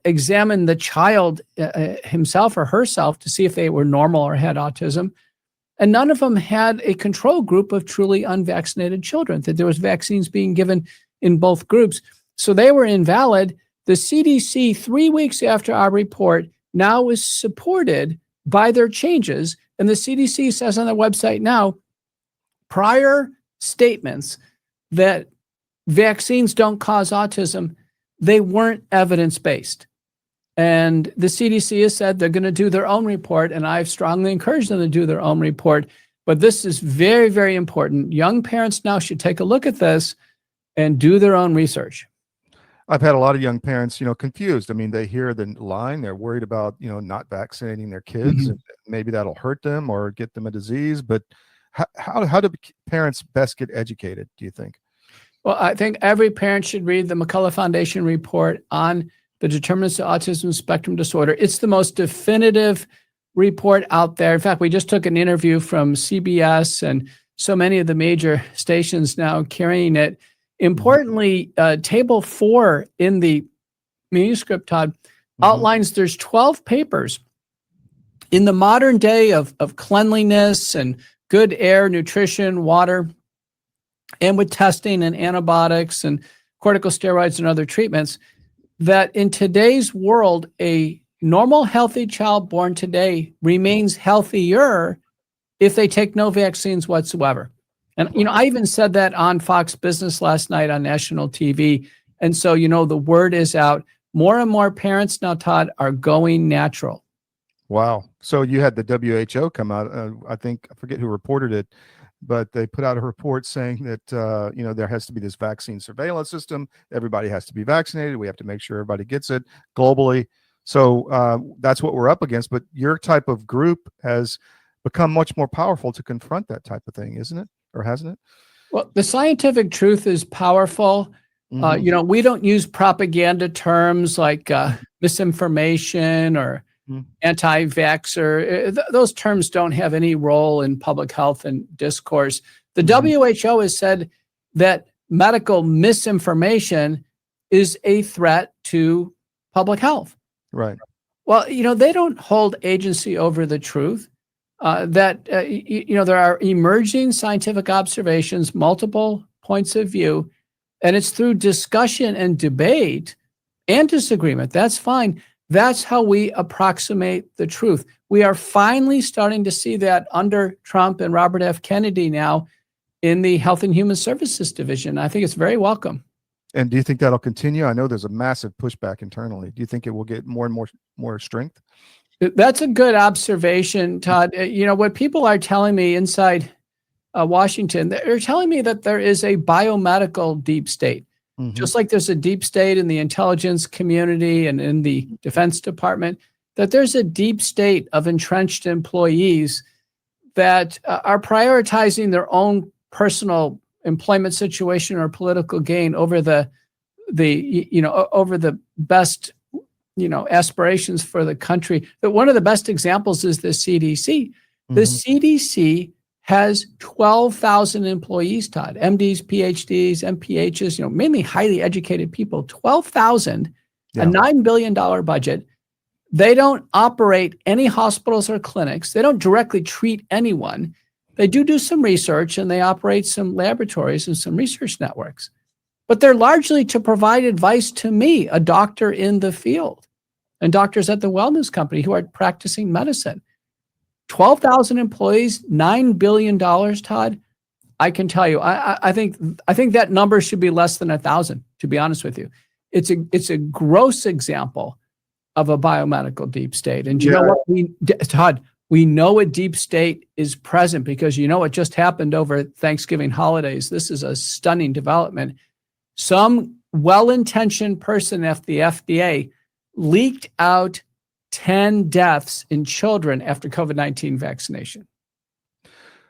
examine the child himself or herself to see if they were normal or had autism. And none of them had a control group of truly unvaccinated children, that there was vaccines being given in both groups. So they were invalid. The CDC, 3 weeks after our report, now is supported by their changes. And the CDC says on their website now, prior statements that vaccines don't cause autism, they weren't evidence-based. And the CDC has said they're going to do their own report, and I've strongly encouraged them to do their own report. But this is very, very important. Young parents now should take a look at this and do their own research. I've had a lot of young parents, confused. I mean, they hear the line, they're worried about, not vaccinating their kids, and maybe that'll hurt them or get them a disease. But how do parents best get educated, do you think? Well, I think every parent should read the McCullough Foundation report on the determinants of autism spectrum disorder. It's the most definitive report out there. In fact, we just took an interview from CBS and so many of the major stations now carrying it. Importantly, table 4 in the manuscript, Todd, outlines there's 12 papers in the modern day of cleanliness and good air, nutrition, water, and with testing and antibiotics and corticosteroids and other treatments, that in today's world, a normal, healthy child born today remains healthier if they take no vaccines whatsoever. And, I even said that on Fox Business last night on national TV. And so, the word is out. More and more parents now, Todd, are going natural. Wow. So you had the WHO come out. I forget who reported it, but they put out a report saying that, there has to be this vaccine surveillance system. Everybody has to be vaccinated. We have to make sure everybody gets it globally. So that's what we're up against. But your type of group has become much more powerful to confront that type of thing, isn't it? Or hasn't it? Well, the scientific truth is powerful. We don't use propaganda terms like misinformation or anti-vaxxer. Those terms don't have any role in public health and discourse. The WHO has said that medical misinformation is a threat to public health. Right. Well, they don't hold agency over the truth. There are emerging scientific observations, multiple points of view, and it's through discussion and debate and disagreement. That's fine. That's how we approximate the truth. We are finally starting to see that under Trump and Robert F. Kennedy now in the Health and Human Services Division. I think it's very welcome. And do you think that'll continue? I know there's a massive pushback internally. Do you think it will get more and more strength? That's a good observation, Todd. What people are telling me inside Washington, they're telling me that there is a biomedical deep state. Just like there's a deep state in the intelligence community and in the Defense Department, that there's a deep state of entrenched employees that are prioritizing their own personal employment situation or political gain over the best aspirations for the country. But one of the best examples is the CDC. The CDC has 12,000 employees, Todd, MDs, PhDs, MPHs, mainly highly educated people, 12,000, a $9 billion budget. They don't operate any hospitals or clinics. They don't directly treat anyone. They do some research, and they operate some laboratories and some research networks. But they're largely to provide advice to me, a doctor in the field. and doctors at the wellness company who are practicing medicine. 12,000 employees, $9 billion, Todd. I can tell you, I think that number should be less than 1,000, to be honest with you. It's a gross example of a biomedical deep state. And you know what, Todd, we know a deep state is present because you know what just happened over Thanksgiving holidays. This is a stunning development. Some well-intentioned person at the FDA leaked out 10 deaths in children after COVID-19 vaccination.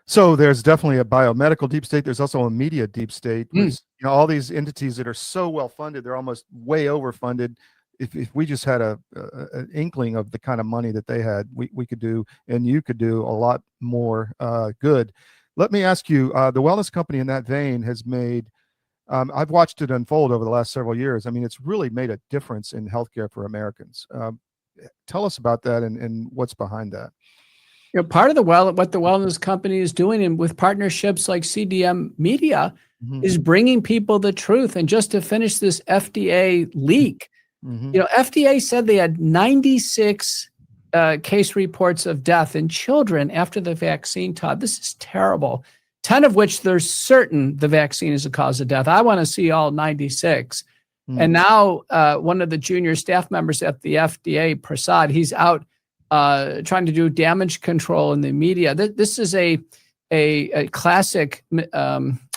So there's definitely a biomedical deep state. There's also a media deep state. With, all these entities that are so well funded, they're almost way overfunded. If we just had an inkling of the kind of money that they had, we could do, and you could do a lot more good. Let me ask you, the wellness company in that vein has made, I've watched it unfold over the last several years. I mean, it's really made a difference in healthcare for Americans. Tell us about that and what's behind that. Part of what the wellness company is doing, and with partnerships like CDM Media, is bringing people the truth. And just to finish this FDA leak, FDA said they had 96 case reports of death in children after the vaccine, Todd. This is terrible. 10 of which they're certain the vaccine is a cause of death. I want to see all 96. And now one of the junior staff members at the FDA, Prasad, he's out trying to do damage control in the media. This is a classic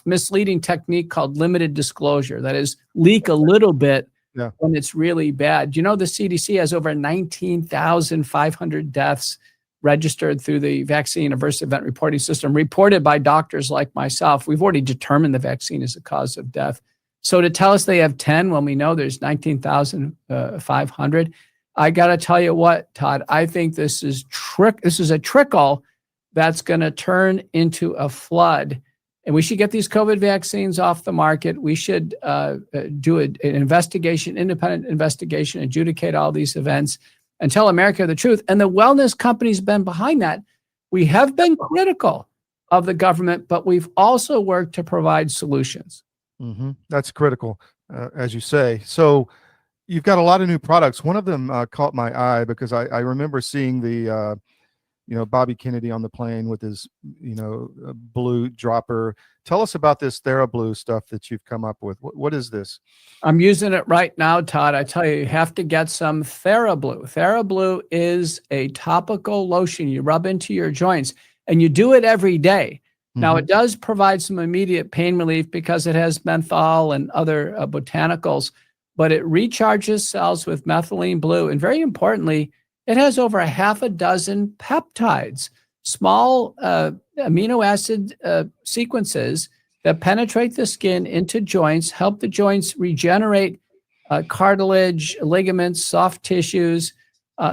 misleading technique called limited disclosure. That is, leak a little bit when it's really bad. You know, the CDC has over 19,500 deaths registered through the vaccine adverse event reporting system, reported by doctors like myself. We've already determined the vaccine is a cause of death. So to tell us they have 10 when we know there's 19,500, I got to tell you what, Todd, I think this is a trickle that's going to turn into a flood. And we should get these COVID vaccines off the market. We should do an investigation, independent investigation, adjudicate all these events and tell America the truth. And the wellness company's been behind that. We have been critical of the government, but we've also worked to provide solutions. That's critical, as you say. So you've got a lot of new products. One of them caught my eye because I remember seeing the, Bobby Kennedy on the plane with his, blue dropper. Tell us about this TheraBlue stuff that you've come up with. What is this? I'm using it right now, Todd. I tell you have to get some TheraBlue. TheraBlue is a topical lotion you rub into your joints, and you do it every day. Now, it does provide some immediate pain relief because it has menthol and other botanicals, but it recharges cells with methylene blue. And very importantly, it has over a half a dozen peptides, small amino acid sequences that penetrate the skin into joints, help the joints regenerate cartilage, ligaments, soft tissues.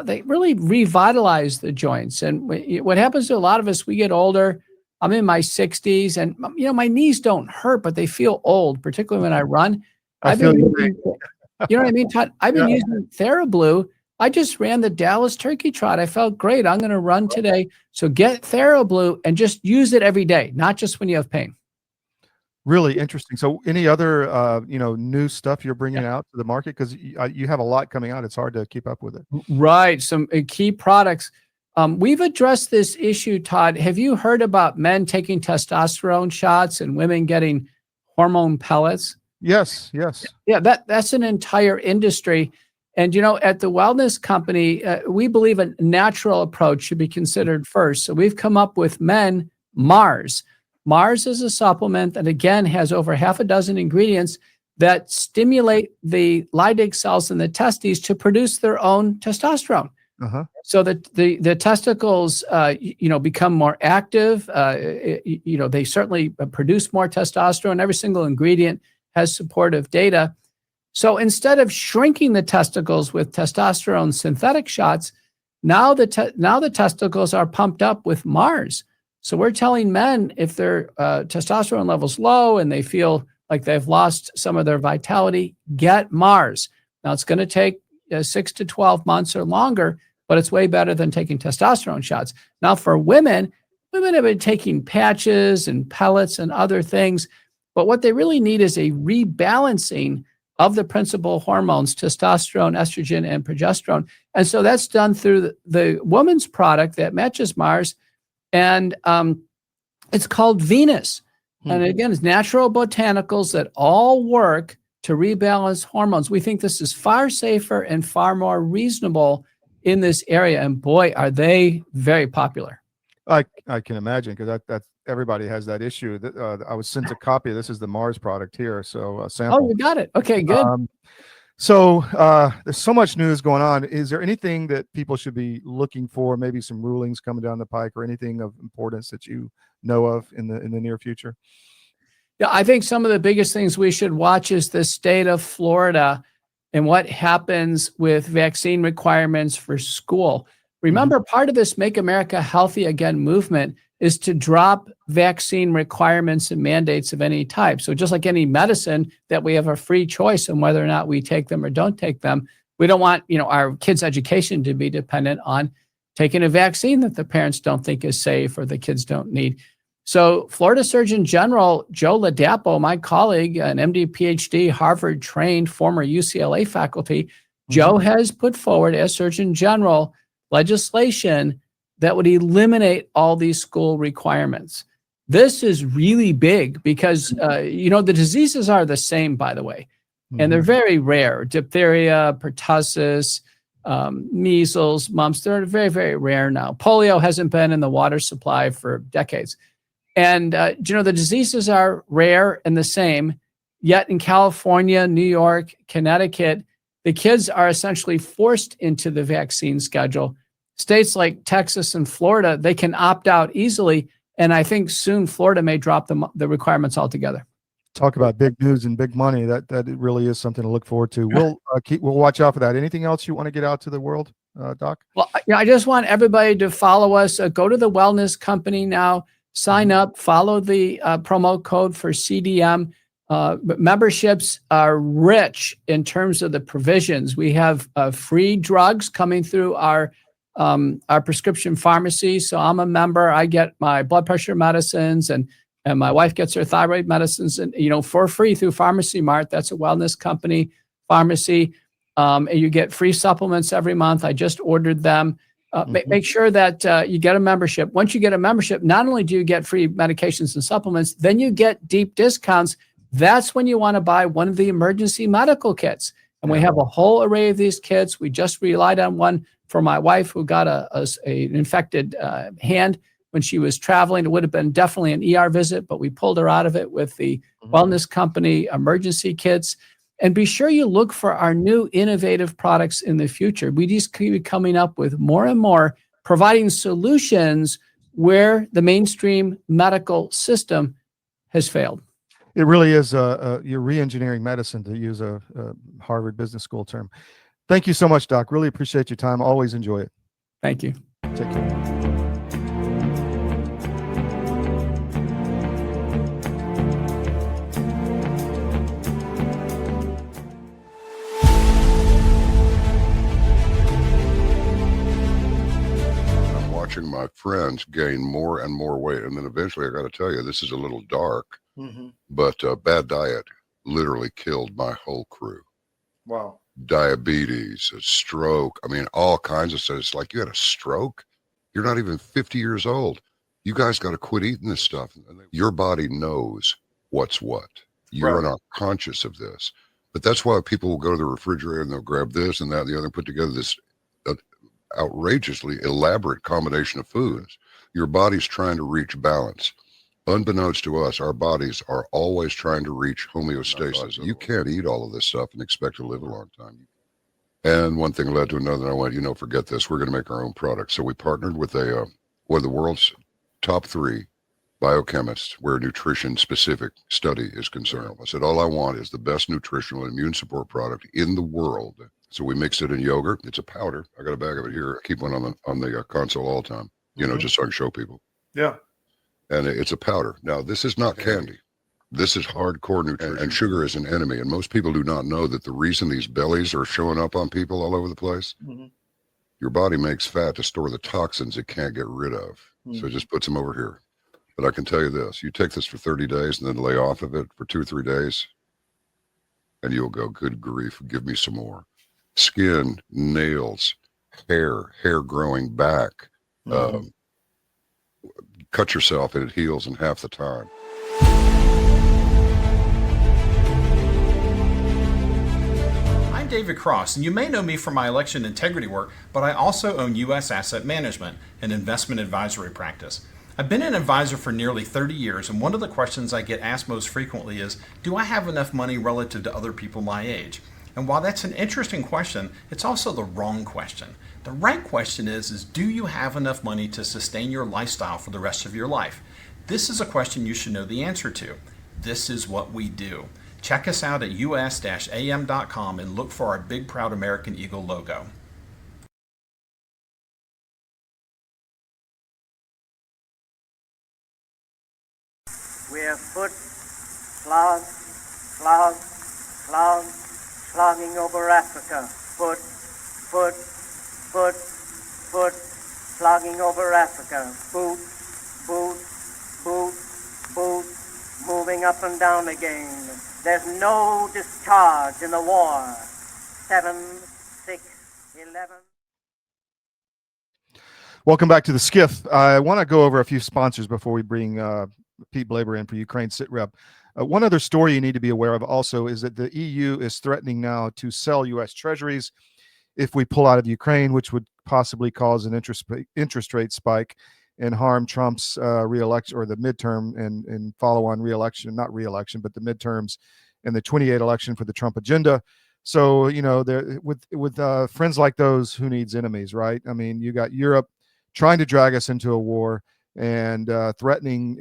They really revitalize the joints. And what happens to a lot of us, we get older. I'm in my 60s, and my knees don't hurt, but they feel old, particularly when I run. You know what I mean, Todd? I've been using TheraBlue. I just ran the Dallas Turkey Trot. I felt great. I'm going to run today. So get TheraBlue and just use it every day, not just when you have pain. Really interesting. So any other, new stuff you're bringing out to the market? Because you have a lot coming out. It's hard to keep up with it. Right. Some key products. We've addressed this issue, Todd. Have you heard about men taking testosterone shots and women getting hormone pellets? Yes. Yeah, that's an entire industry. And, at the wellness company, we believe a natural approach should be considered first. So we've come up with Men Mars. Mars is a supplement that, again, has over half a dozen ingredients that stimulate the Leydig cells in the testes to produce their own testosterone. So that the testicles, become more active. They certainly produce more testosterone. Every single ingredient has supportive data. So instead of shrinking the testicles with testosterone synthetic shots, now the testicles are pumped up with Mars. So we're telling men if their testosterone level's low and they feel like they've lost some of their vitality, get Mars. Now it's going to take 6 to 12 months or longer, but it's way better than taking testosterone shots. Now for women have been taking patches and pellets and other things, but what they really need is a rebalancing of the principal hormones, testosterone, estrogen, and progesterone. And so that's done through the woman's product that matches Mars. And it's called Venus. And again, it's natural botanicals that all work to rebalance hormones. We think this is far safer and far more reasonable in this area. And boy, are they very popular. I can imagine, because that's everybody has that issue. I was sent a copy. This is the Mars product here, so a sample. Oh, you got it. Okay, good. So there's so much news going on. Is there anything that people should be looking for? Maybe some rulings coming down the pike, or anything of importance that you know of in the near future? Yeah, I think some of the biggest things we should watch is the state of Florida and what happens with vaccine requirements for school. Remember, part of this Make America Healthy Again movement is to drop vaccine requirements and mandates of any type. So just like any medicine that we have a free choice on whether or not we take them or don't take them, we don't want, our kids' education to be dependent on taking a vaccine that the parents don't think is safe or the kids don't need. So Florida Surgeon General Joe Ladapo, my colleague, an MD, PhD, Harvard trained, former UCLA faculty, Joe has put forward as Surgeon General legislation that would eliminate all these school requirements. This is really big because, the diseases are the same, by the way, and they're very rare. Diphtheria, pertussis, measles, mumps, they're very, very rare now. Polio hasn't been in the water supply for decades. And, the diseases are rare and the same, yet in California, New York, Connecticut, the kids are essentially forced into the vaccine schedule. States like Texas and Florida, they can opt out easily. And I think soon Florida may drop the requirements altogether. Talk about big news and big money. That it really is something to look forward to. We'll watch out for that. Anything else you want to get out to the world, Doc? Well, I just want everybody to follow us. Go to the Wellness Company now, sign up, follow the promo code for CDM. Memberships are rich in terms of the provisions. We have free drugs coming through our prescription pharmacy. So I'm a member. I get my blood pressure medicines, and my wife gets her thyroid medicines, and for free through Pharmacy Mart. That's a Wellness Company pharmacy. And you get free supplements every month. I just ordered them. Make sure that you get a membership. Once you get a membership, not only do you get free medications and supplements, then you get deep discounts. That's when you want to buy one of the emergency medical kits. And we have a whole array of these kits. We just relied on one for my wife who got an infected hand when she was traveling. It would have been definitely an ER visit, but we pulled her out of it with the Wellness Company emergency kits. And be sure you look for our new innovative products in the future. We just keep coming up with more and more, providing solutions where the mainstream medical system has failed. It really is you're re-engineering medicine, to use a Harvard Business School term. Thank you so much, Doc. Really appreciate your time. Always enjoy it. Thank you. Take care. Watching my friends gain more and more weight, and then eventually I got to tell you, this is a little dark, but bad diet literally killed my whole crew. Wow. Diabetes, a stroke, all kinds of stuff. It's like, you had a stroke? You're not even 50 years old. You guys got to quit eating this stuff. Your body knows what's what. You are not conscious of this. But that's why people will go to the refrigerator and they'll grab this and that and the other and put together this outrageously elaborate combination of foods. Your body's trying to reach balance. Unbeknownst to us, our bodies are always trying to reach homeostasis. You can't eat all of this stuff and expect to live a long time. And one thing led to another, and I went, forget this. We're going to make our own product. So we partnered with one of the world's top 3 biochemists where nutrition-specific study is concerned. I said, all I want is the best nutritional and immune support product in the world. So we mixed it in yogurt. It's a powder. I got a bag of it here. I keep one on the console all the time, just so I can show people. Yeah. And it's a powder. Now, this is not candy. This is hardcore nutrition. And sugar is an enemy. And most people do not know that the reason these bellies are showing up on people all over the place, your body makes fat to store the toxins it can't get rid of. So it just puts them over here. But I can tell you this. You take this for 30 days and then lay off of it for 2 or 3 days. and you'll go, good grief, give me some more. Skin, nails, hair growing back. Cut yourself and it heals in half the time. I'm David Cross, and you may know me from my election integrity work, but I also own U.S. Asset Management, an investment advisory practice. I've been an advisor for nearly 30 years, and one of the questions I get asked most frequently is, do I have enough money relative to other people my age? And while that's an interesting question, it's also the wrong question. The right question is do you have enough money to sustain your lifestyle for the rest of your life? This is a question you should know the answer to. This is what we do. Check us out at us-am.com and look for our big proud American Eagle logo. We have foot, slogging over Africa. Foot, slogging over Africa. Boot, moving up and down again. There's no discharge in the war. 7, 6, 11. Welcome back to the SCIF. I want to go over a few sponsors before we bring Pete Blaber in for Ukraine SitRep. One other story you need to be aware of also is that the EU is threatening now to sell U.S. treasuries if we pull out of Ukraine, which would possibly cause an interest rate spike and harm Trump's re-election or the midterm and follow-on re-election, not re-election, but the midterms and the 28 election for the Trump agenda. So, you know, with friends like those, who needs enemies, right? I mean, you got Europe trying to drag us into a war and threatening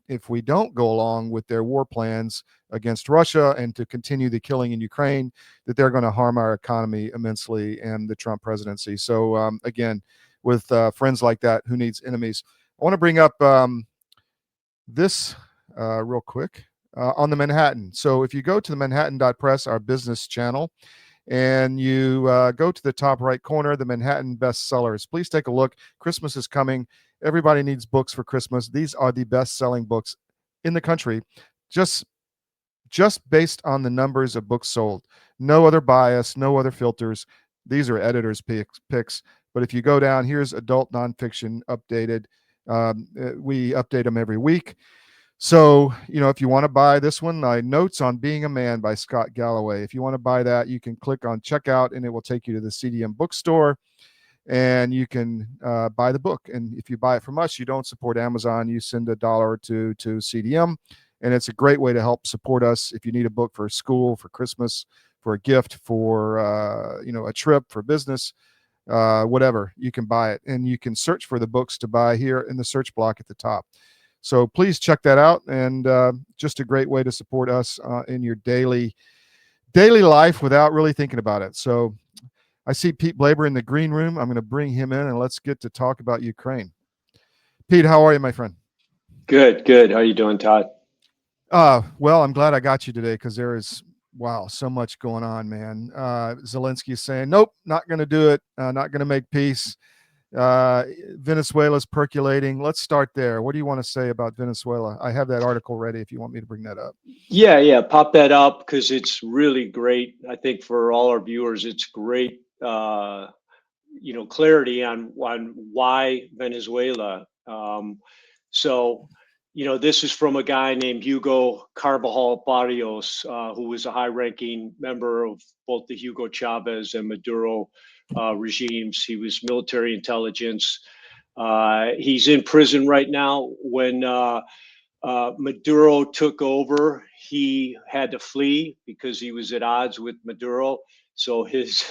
if we don't go along with their war plans against Russia and to continue the killing in Ukraine, that they're going to harm our economy immensely and the Trump presidency. So again, with friends like that, who needs enemies? I want to bring up this real quick on the Manhattan. So if you go to the Manhattan.press, our business channel, and you go to the top right corner, the Manhattan bestsellers, please take a look. Christmas is coming. Everybody needs books for Christmas. These are the best-selling books in the country, just based on the numbers of books sold. No other bias, no other filters. These are editors' picks. But if you go down, here's adult nonfiction updated. We update them every week. So, you know, if you want to buy this one, Notes on Being a Man by Scott Galloway. If you want to buy that, you can click on checkout and it will take you to the CDM bookstore and you can buy the book. And if you buy it from us, you don't support Amazon. You send $1 or $2 to CDM. And it's a great way to help support us. If you need a book for school, for Christmas, for a gift, for, you know, a trip, for business, whatever, you can buy it. And you can search for the books to buy here in the search block at the top. So please check that out, and just a great way to support us in your daily life without really thinking about it. So I see Pete Blaber in the green room. I'm going to bring him in, and let's get to talk about Ukraine. Pete, how are you, my friend? Good. How are you doing, Todd? Well, I'm glad I got you today because there is, wow, so much going on, man. Zelensky is saying, nope, not going to do it, not going to make peace. Venezuela's percolating. Let's start there. What do you want to say about Venezuela? I have that article ready if you want me to bring that up. Yeah, pop that up because it's really great. I think for all our viewers, it's great, you know, clarity on why Venezuela. So, you know, this is from a guy named Hugo Carvajal Barrios, who was a high-ranking member of both the Hugo Chavez and Maduro regimes. He was military intelligence. He's in prison right now. When Maduro took over, he had to flee because he was at odds with Maduro. So his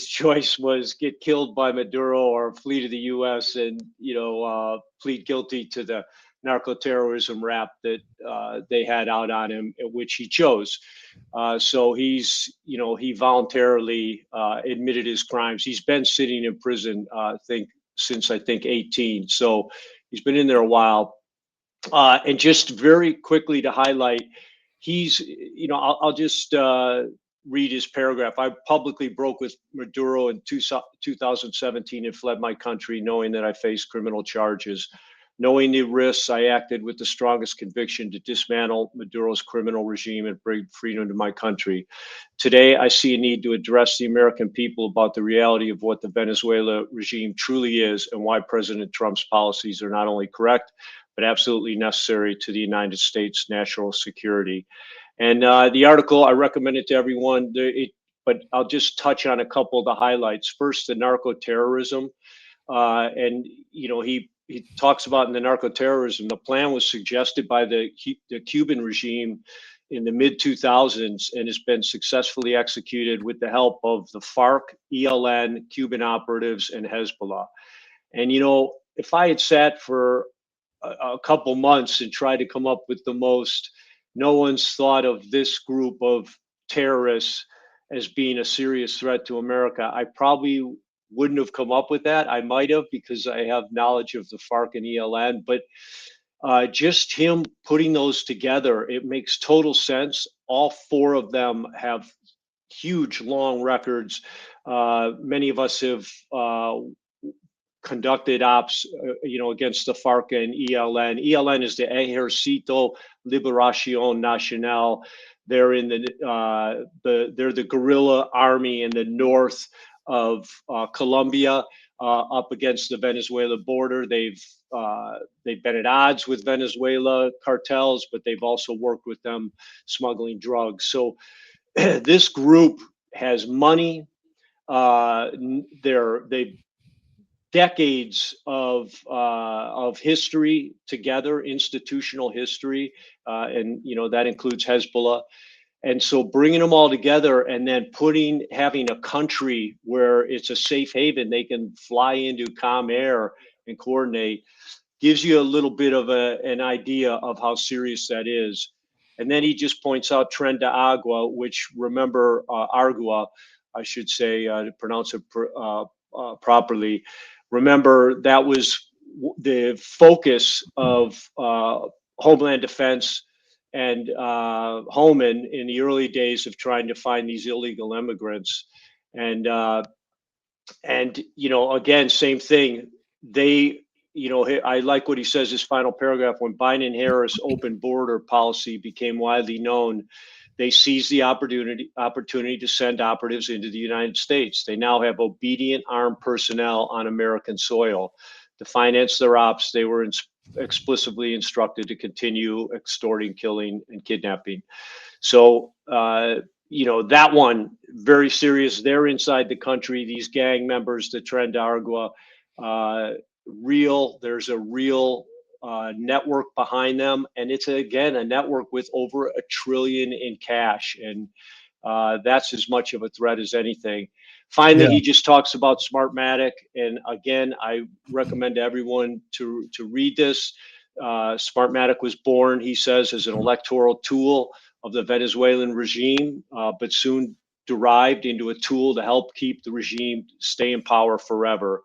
choice was get killed by Maduro or flee to the U.S. and, you know, plead guilty to the narco-terrorism rap that they had out on him, which he chose. So he's, you know, he voluntarily admitted his crimes. He's been sitting in prison, since 18. So he's been in there a while. And just very quickly to highlight, he's, you know, I'll just read his paragraph. I publicly broke with Maduro in 2017 and fled my country knowing that I faced criminal charges. Knowing the risks, I acted with the strongest conviction to dismantle Maduro's criminal regime and bring freedom to my country. Today, I see a need to address the American people about the reality of what the Venezuela regime truly is and why President Trump's policies are not only correct, but absolutely necessary to the United States' national security. And the article, I recommend it to everyone, but I'll just touch on a couple of the highlights. First, the narco-terrorism. And, he talks about in the narco-terrorism, the plan was suggested by the Cuban regime in the mid-2000s and has been successfully executed with the help of the FARC, ELN, Cuban operatives, and Hezbollah. And, if I had sat for a couple months and tried to come up with no one's thought of this group of terrorists as being a serious threat to America, I probably wouldn't have come up with that. I might have, because I have knowledge of the FARC and ELN, but just him putting those together, it makes total sense. All four of them have huge, long records. Many of us have conducted ops, against the FARC and ELN. ELN is the Ejército Liberación Nacional. They're in they're the guerrilla army in the north of Colombia, up against the Venezuela border. They've been at odds with Venezuela cartels, but they've also worked with them smuggling drugs. So this group has money. They've decades of history together, institutional history, and that includes Hezbollah. And so bringing them all together and then having a country where it's a safe haven, they can fly into calm air and coordinate, gives you a little bit of an idea of how serious that is. And then he just points out Tren de Agua, which, remember, Argua, I should say, to pronounce it properly. Remember, that was the focus of Homeland Defense and Homan in the early days of trying to find these illegal immigrants. And again, same thing. I like what he says, his final paragraph: when Biden and Harris' open border policy became widely known, they seized the opportunity to send operatives into the United States. They now have obedient armed personnel on American soil. To finance their ops, they were explicitly instructed to continue extorting, killing, and kidnapping. So, that one, very serious. They're inside the country, these gang members, the Tren de Agua, there's a real network behind them. And it's, again, a network with over $1 trillion in cash. And that's as much of a threat as anything. Finally, he just talks about Smartmatic. And again, I recommend everyone to read this. Smartmatic was born, he says, as an electoral tool of the Venezuelan regime, but soon derived into a tool to help keep the regime stay in power forever.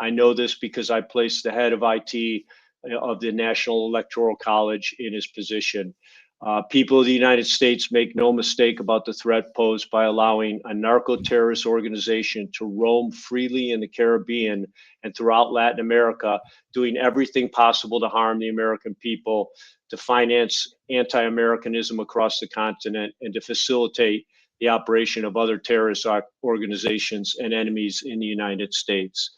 I know this because I placed the head of IT of the National Electoral College in his position. People of the United States make no mistake about the threat posed by allowing a narco-terrorist organization to roam freely in the Caribbean and throughout Latin America, doing everything possible to harm the American people, to finance anti-Americanism across the continent, and to facilitate the operation of other terrorist organizations and enemies in the United States.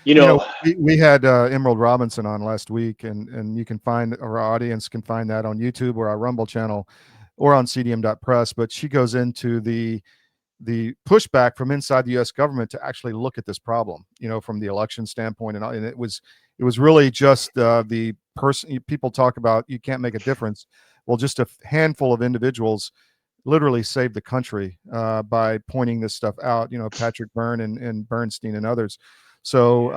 We had Emerald Robinson on last week, and you can find, our audience can find that on YouTube or our Rumble channel or on cdm.press. But she goes into the pushback from inside the U.S. government to actually look at this problem, from the election standpoint, and it was really just the person. People talk about you can't make a difference. Well, just a handful of individuals literally saved the country by pointing this stuff out. Patrick Byrne and Bernstein and others. So,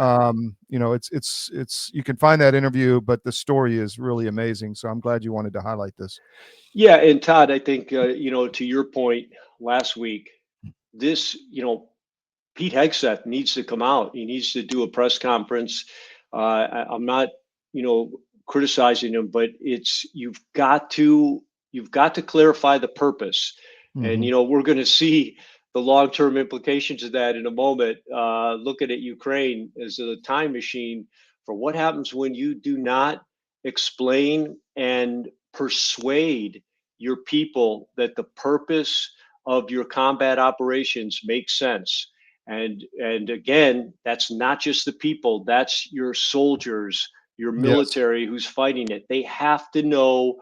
it's you can find that interview, but the story is really amazing. So I'm glad you wanted to highlight this. Yeah. And Todd, I think, to your point last week, this, Pete Hegseth needs to come out. He needs to do a press conference. I'm not, criticizing him, but you've got to clarify the purpose. Mm-hmm. And, we're going to see the long-term implications of that in a moment, looking at Ukraine as a time machine for what happens when you do not explain and persuade your people that the purpose of your combat operations makes sense. And again, that's not just the people, that's your soldiers, your military who's fighting it. They have to know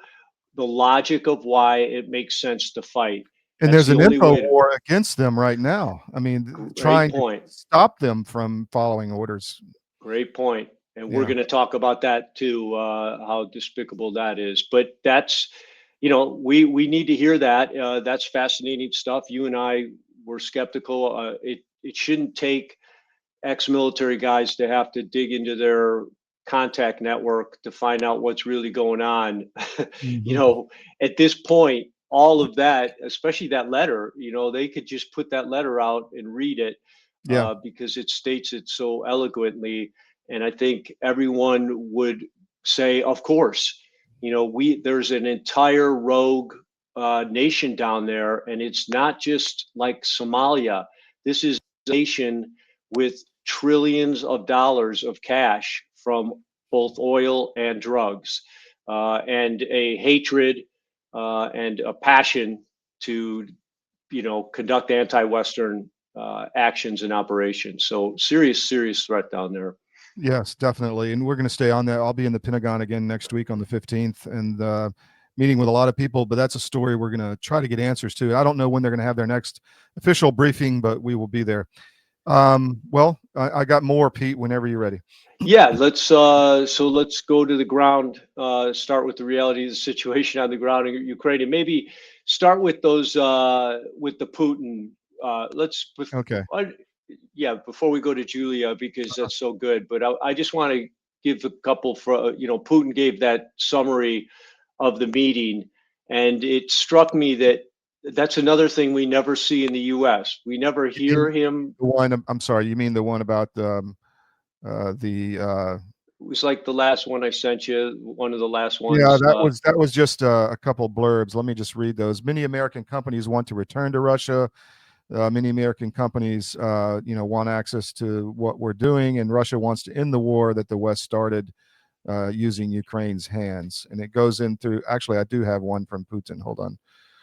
the logic of why it makes sense to fight. And That's there's the an only info way to. war against them right now. I mean, Great trying point. to stop them from following orders. Great point. And we're Yeah. going to talk about that too, how despicable that is. But that's, we need to hear that. That's fascinating stuff. You and I were skeptical. It shouldn't take ex-military guys to have to dig into their contact network to find out what's really going on. At this point, all of that, especially that letter, they could just put that letter out and read it because it states it so eloquently. And I think everyone would say, of course, there's an entire rogue nation down there, and it's not just like Somalia. This is a nation with trillions of dollars of cash from both oil and drugs, and a hatred and a passion to, conduct anti-Western actions and operations. So serious threat down there. Yes, definitely. And we're going to stay on that. I'll be in the Pentagon again next week on the 15th and meeting with a lot of people, but that's a story we're going to try to get answers to. I don't know when they're going to have their next official briefing, but we will be there. Well, I got more, Pete, whenever you're ready. Yeah, let's go to the ground, start with the reality of the situation on the ground in Ukraine, and maybe start with those with the Putin. Okay. Yeah, before we go to Julia, because that's so good, but I just want to give a couple for, Putin gave that summary of the meeting, and it struck me that that's another thing we never see in the U.S. We never hear him. The one, I'm sorry, you mean the one about it was like the last one I sent you, one of the last ones. Yeah, that was just a couple blurbs. Let me just read those. Many American companies want to return to Russia. Many American companies, want access to what we're doing, and Russia wants to end the war that the West started using Ukraine's hands. And it goes in through. Actually, I do have one from Putin. Hold on.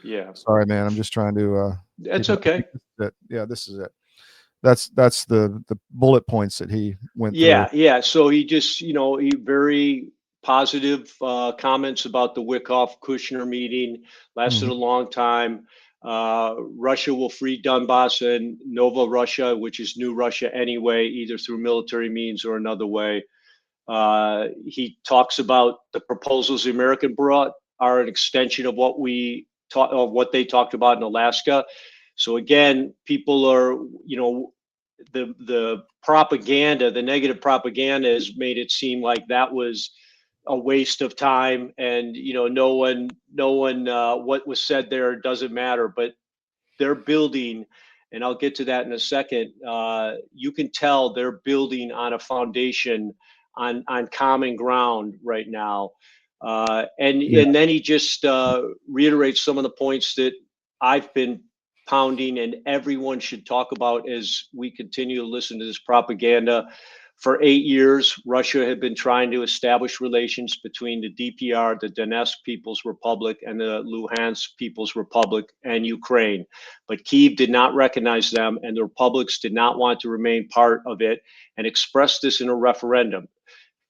Yeah. Sorry, man. I'm just trying to. That's okay. Yeah, this is it. That's the bullet points that he went through. Yeah. So he just, he very positive comments about the Wickoff-Kushner meeting. Lasted a long time. Russia will free Donbass and Nova Russia, which is new Russia anyway, either through military means or another way. He talks about the proposals the American brought are an extension of what they talked about in Alaska. So again, people are, the propaganda, the negative propaganda has made it seem like that was a waste of time, and no one what was said there doesn't matter. But they're building, and I'll get to that in a second. You can tell they're building on a foundation on common ground right now, and then he just reiterates some of the points that I've been pounding and everyone should talk about as we continue to listen to this propaganda. For 8 years, Russia had been trying to establish relations between the DPR, the Donetsk People's Republic, and the Luhansk People's Republic and Ukraine. But Kyiv did not recognize them, and the republics did not want to remain part of it and expressed this in a referendum.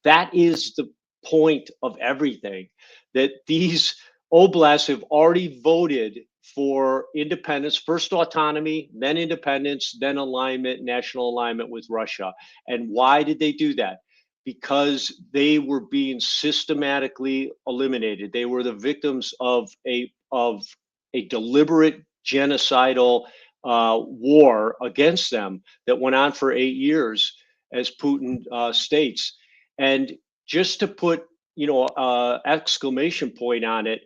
That is the point of everything, that these oblasts have already voted for independence, first autonomy, then independence, then alignment, national alignment with Russia. And why did they do that? Because they were being systematically eliminated. They were the victims of a deliberate genocidal war against them that went on for 8 years, as Putin states. And just to put, exclamation point on it,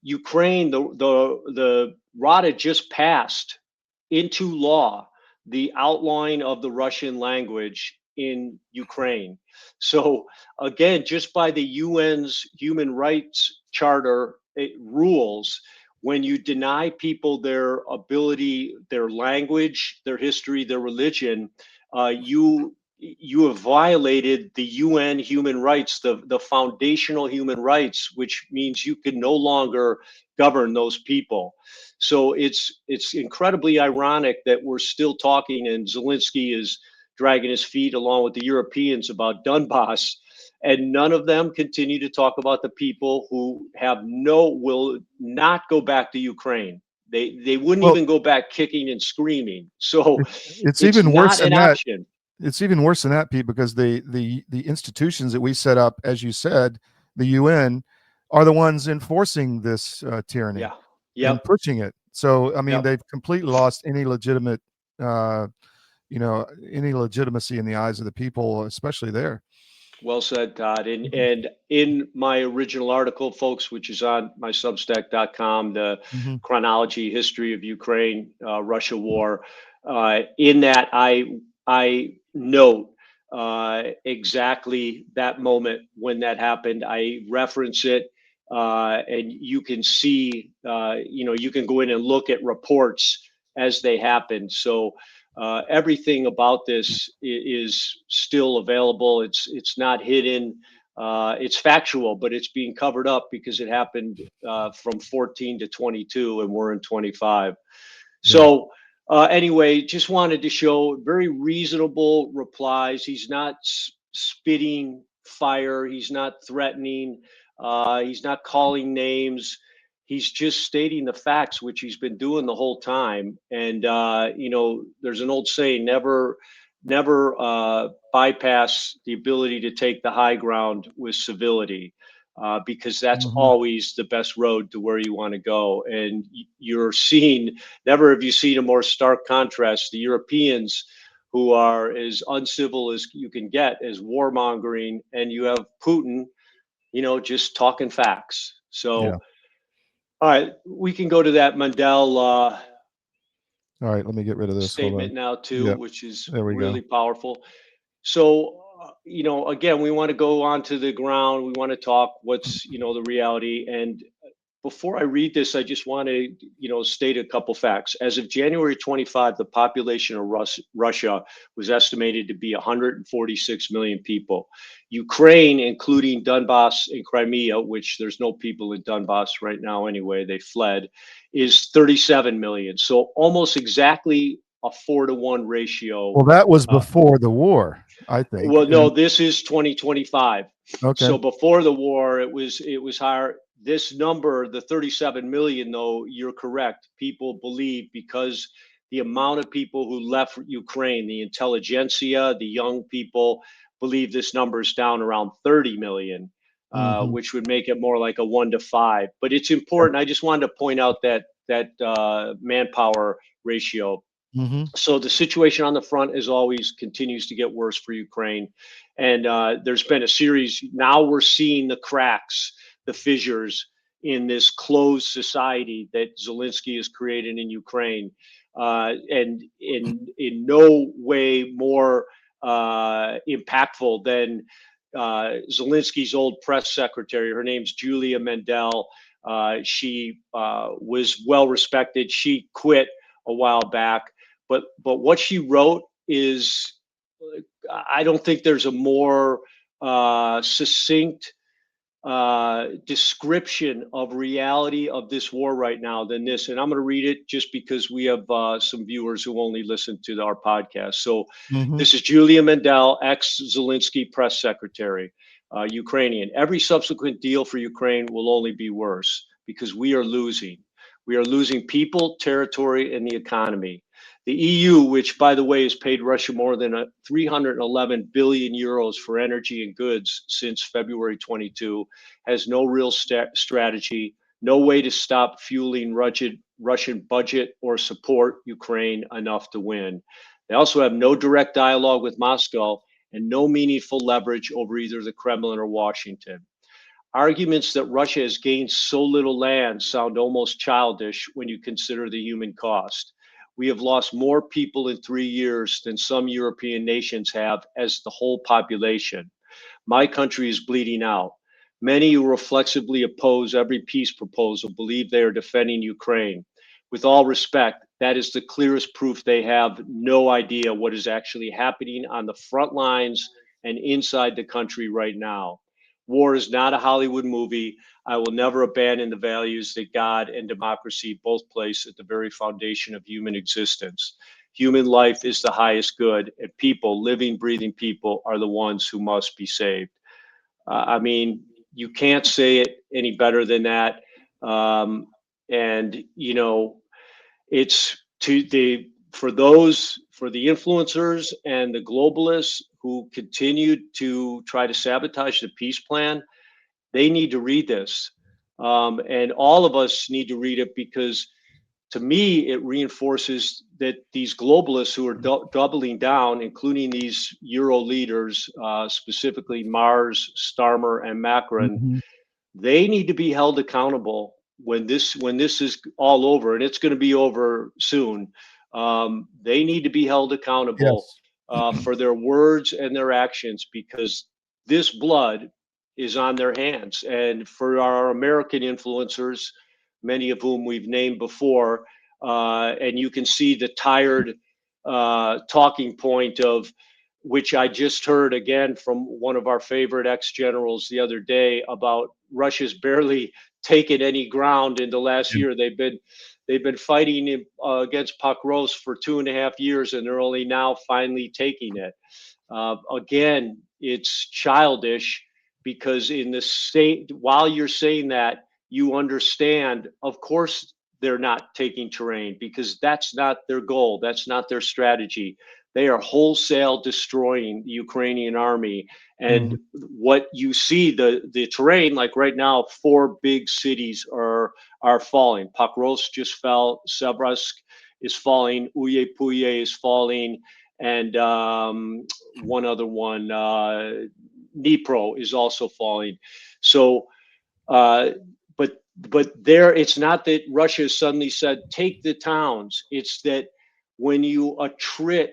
Ukraine, the Rada just passed into law the outlawing of the Russian language in Ukraine. So again, just by the UN's Human Rights Charter rules, when you deny people their ability, their language, their history, their religion, you have violated the UN human rights, the foundational human rights, which means you can no longer govern those people. So it's incredibly ironic that we're still talking, and Zelensky is dragging his feet along with the Europeans about Donbass, and none of them continue to talk about the people who will not go back to Ukraine. They wouldn't even go back kicking and screaming. So it's even worse than that. Option. It's even worse than that, Pete, because the institutions that we set up, as you said, the UN, are the ones enforcing this tyranny and pushing it. So, I mean, they've completely lost any legitimate, any legitimacy in the eyes of the people, especially there. Well said, Todd. And in my original article, folks, which is on my Substack.com, the chronology history of Ukraine Russia war, in that I note exactly that moment when that happened. I reference it, and you can see, you can go in and look at reports as they happened. So everything about this is still available. It's not hidden. It's factual, but it's being covered up because it happened from 14 to 22, and we're in 25. So anyway, just wanted to show very reasonable replies. He's not spitting fire. He's not threatening. He's not calling names. He's just stating the facts, which he's been doing the whole time. And, there's an old saying, never bypass the ability to take the high ground with civility, because that's always the best road to where you want to go. And you're seeing, never have you seen a more stark contrast. The Europeans, who are as uncivil as you can get, as warmongering, and you have Putin, just talking facts. So, all right, we can go to that Mandel all right, let me get rid of this statement now too, which is really powerful. So, again, we want to go onto the ground. We want to talk what's, the reality. And before I read this, I just want to, state a couple facts. As of January 25, the population of Russia was estimated to be 146 million people. Ukraine, including Donbass and Crimea, which there's no people in Donbass right now anyway, they fled, is 37 million. So almost exactly a 4-to-1 ratio. Well, that was before the war, I think. Well, no, this is 2025. Okay. So before the war, it was higher. This number, the 37 million, though, you're correct. People believe, because the amount of people who left Ukraine, the intelligentsia, the young people, believe this number is down around 30 million, which would make it more like a 1 to 5. But it's important. I just wanted to point out that manpower ratio. So the situation on the front, as always, continues to get worse for Ukraine. And there's been a series. Now we're seeing the cracks, the fissures in this closed society that Zelensky has created in Ukraine. And in no way more impactful than Zelensky's old press secretary. Her name's Julia Mendel. She was well respected. She quit a while back. But what she wrote is, I don't think there's a more succinct description of reality of this war right now than this. And I'm going to read it just because we have some viewers who only listen to our podcast. So this is Julia Mendel, ex-Zelensky press secretary, Ukrainian. Every subsequent deal for Ukraine will only be worse because we are losing. We are losing people, territory, and the economy. The EU, which, by the way, has paid Russia more than 311 billion euros for energy and goods since February 22, has no real strategy, no way to stop fueling Russian budget or support Ukraine enough to win. They also have no direct dialogue with Moscow and no meaningful leverage over either the Kremlin or Washington. Arguments that Russia has gained so little land sound almost childish when you consider the human cost. We have lost more people in 3 years than some European nations have as the whole population. My country is bleeding out. Many who reflexively oppose every peace proposal believe they are defending Ukraine. With all respect, that is the clearest proof they have no idea what is actually happening on the front lines and inside the country right now. War is not a Hollywood movie. I will never abandon the values that God and democracy both place at the very foundation of human existence. Human life is the highest good, and people, living, breathing people, are the ones who must be saved. I mean, you can't say it any better than that. And you know, it's for the influencers and the globalists who continue to try to sabotage the peace plan. They need to read this, and all of us need to read it, because to me it reinforces that these globalists who are doubling down, including these Euro leaders, specifically Mars, Starmer, and Macron, they need to be held accountable when this is all over, and it's going to be over soon. They need to be held accountable for their words and their actions, because this blood is on their hands. And for our American influencers, many of whom we've named before, and you can see the tired talking point of, which I just heard again from one of our favorite ex-generals the other day, about Russia's barely taken any ground in the last year. They've been fighting against Pakros for 2.5 years, and they're only now finally taking it. Again, it's childish, because in the state, while you're saying that, you understand, of course, they're not taking terrain, because that's not their goal. That's not their strategy. They are wholesale destroying the Ukrainian army. And what you see, the terrain, like right now, 4 big cities are falling. Pakros just fell. Seversk is falling. Uye is falling. And one other one, Dnipro, is also falling. So, but there, it's not that Russia suddenly said, take the towns. It's that when you attrit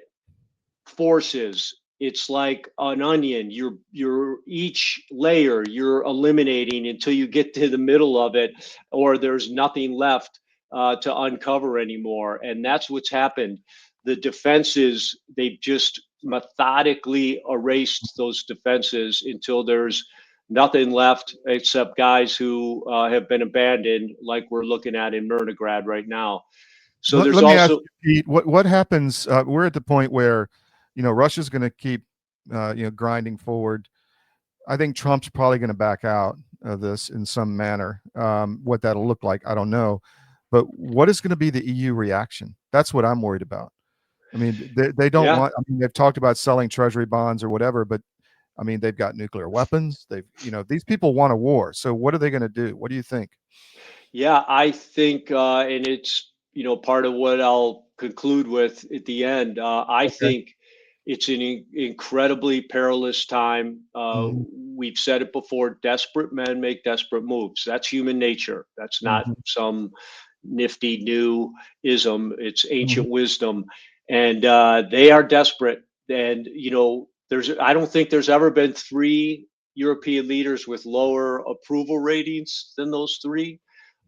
forces, it's like an onion. You're each layer you're eliminating until you get to the middle of it, or there's nothing left to uncover anymore. And that's what's happened. The defenses, they've just methodically erased those defenses until there's nothing left except guys who have been abandoned, like we're looking at in Myrnograd right now. So let there's me also ask you, Pete, what happens? We're at the point where, Russia's going to keep, grinding forward. I think Trump's probably going to back out of this in some manner. What that'll look like, I don't know. But what is going to be the EU reaction? That's what I'm worried about. I mean, they don't want. I mean, they've talked about selling treasury bonds or whatever, but I mean, they've got nuclear weapons. These people want a war. So what are they going to do? What do you think? Yeah, I think, and it's, part of what I'll conclude with at the end. I think it's an incredibly perilous time. We've said it before, desperate men make desperate moves. That's human nature. That's not some nifty new ism. It's ancient wisdom. And they are desperate. And, I don't think there's ever been 3 European leaders with lower approval ratings than those 3.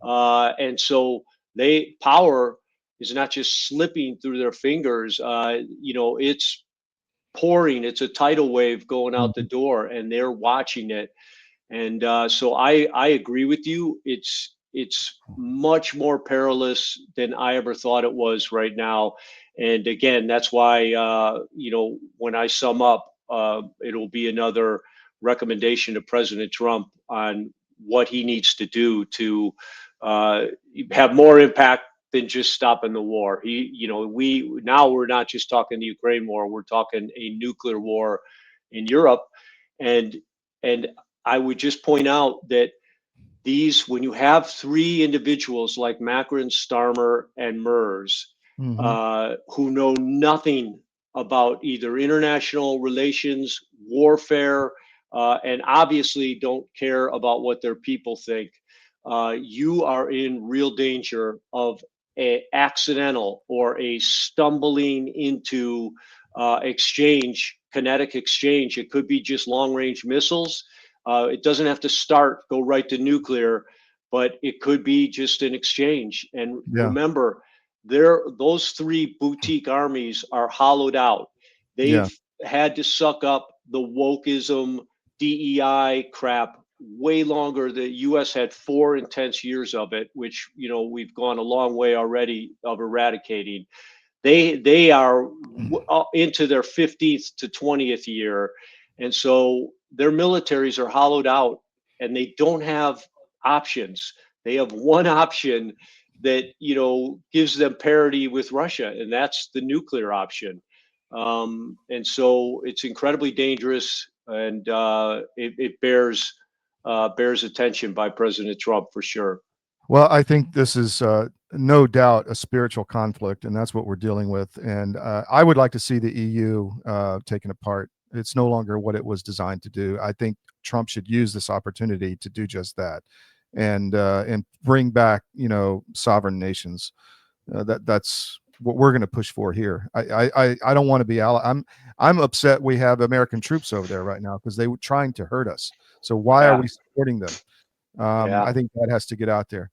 And so power is not just slipping through their fingers. It's pouring. It's a tidal wave going out the door, and they're watching it. And so I agree with you. It's much more perilous than I ever thought it was right now. And again, that's why when I sum up, it'll be another recommendation to President Trump on what he needs to do to have more impact than just stopping the war. We're not just talking the Ukraine war, we're talking a nuclear war in Europe. And I would just point out that when you have 3 individuals like Macron, Starmer, and Mers, who know nothing about either international relations, warfare, and obviously don't care about what their people think, you are in real danger of an accidental or a stumbling into kinetic exchange. It could be just long-range missiles. It doesn't have to go right to nuclear, but it could be just an exchange. And Yeah. remember, those three boutique armies are hollowed out. They've had to suck up the wokeism, DEI crap way longer. The U.S. had 4 intense years of it, which, you know, we've gone a long way already of eradicating. They are into their 15th to 20th year, and so their militaries are hollowed out, and they don't have options. They have one option that, you know, gives them parity with Russia, and that's the nuclear option. And so it's incredibly dangerous, and it bears attention by President Trump for sure. Well, I think this is no doubt a spiritual conflict, and that's what we're dealing with. And I would like to see the EU taken apart. It's no longer what it was designed to do. I think Trump should use this opportunity to do just that, and bring back, you know, sovereign nations. That's what we're going to push for here. I don't want to be I'm upset we have American troops over there right now because they were trying to hurt us. So why are we supporting them? I think that has to get out there.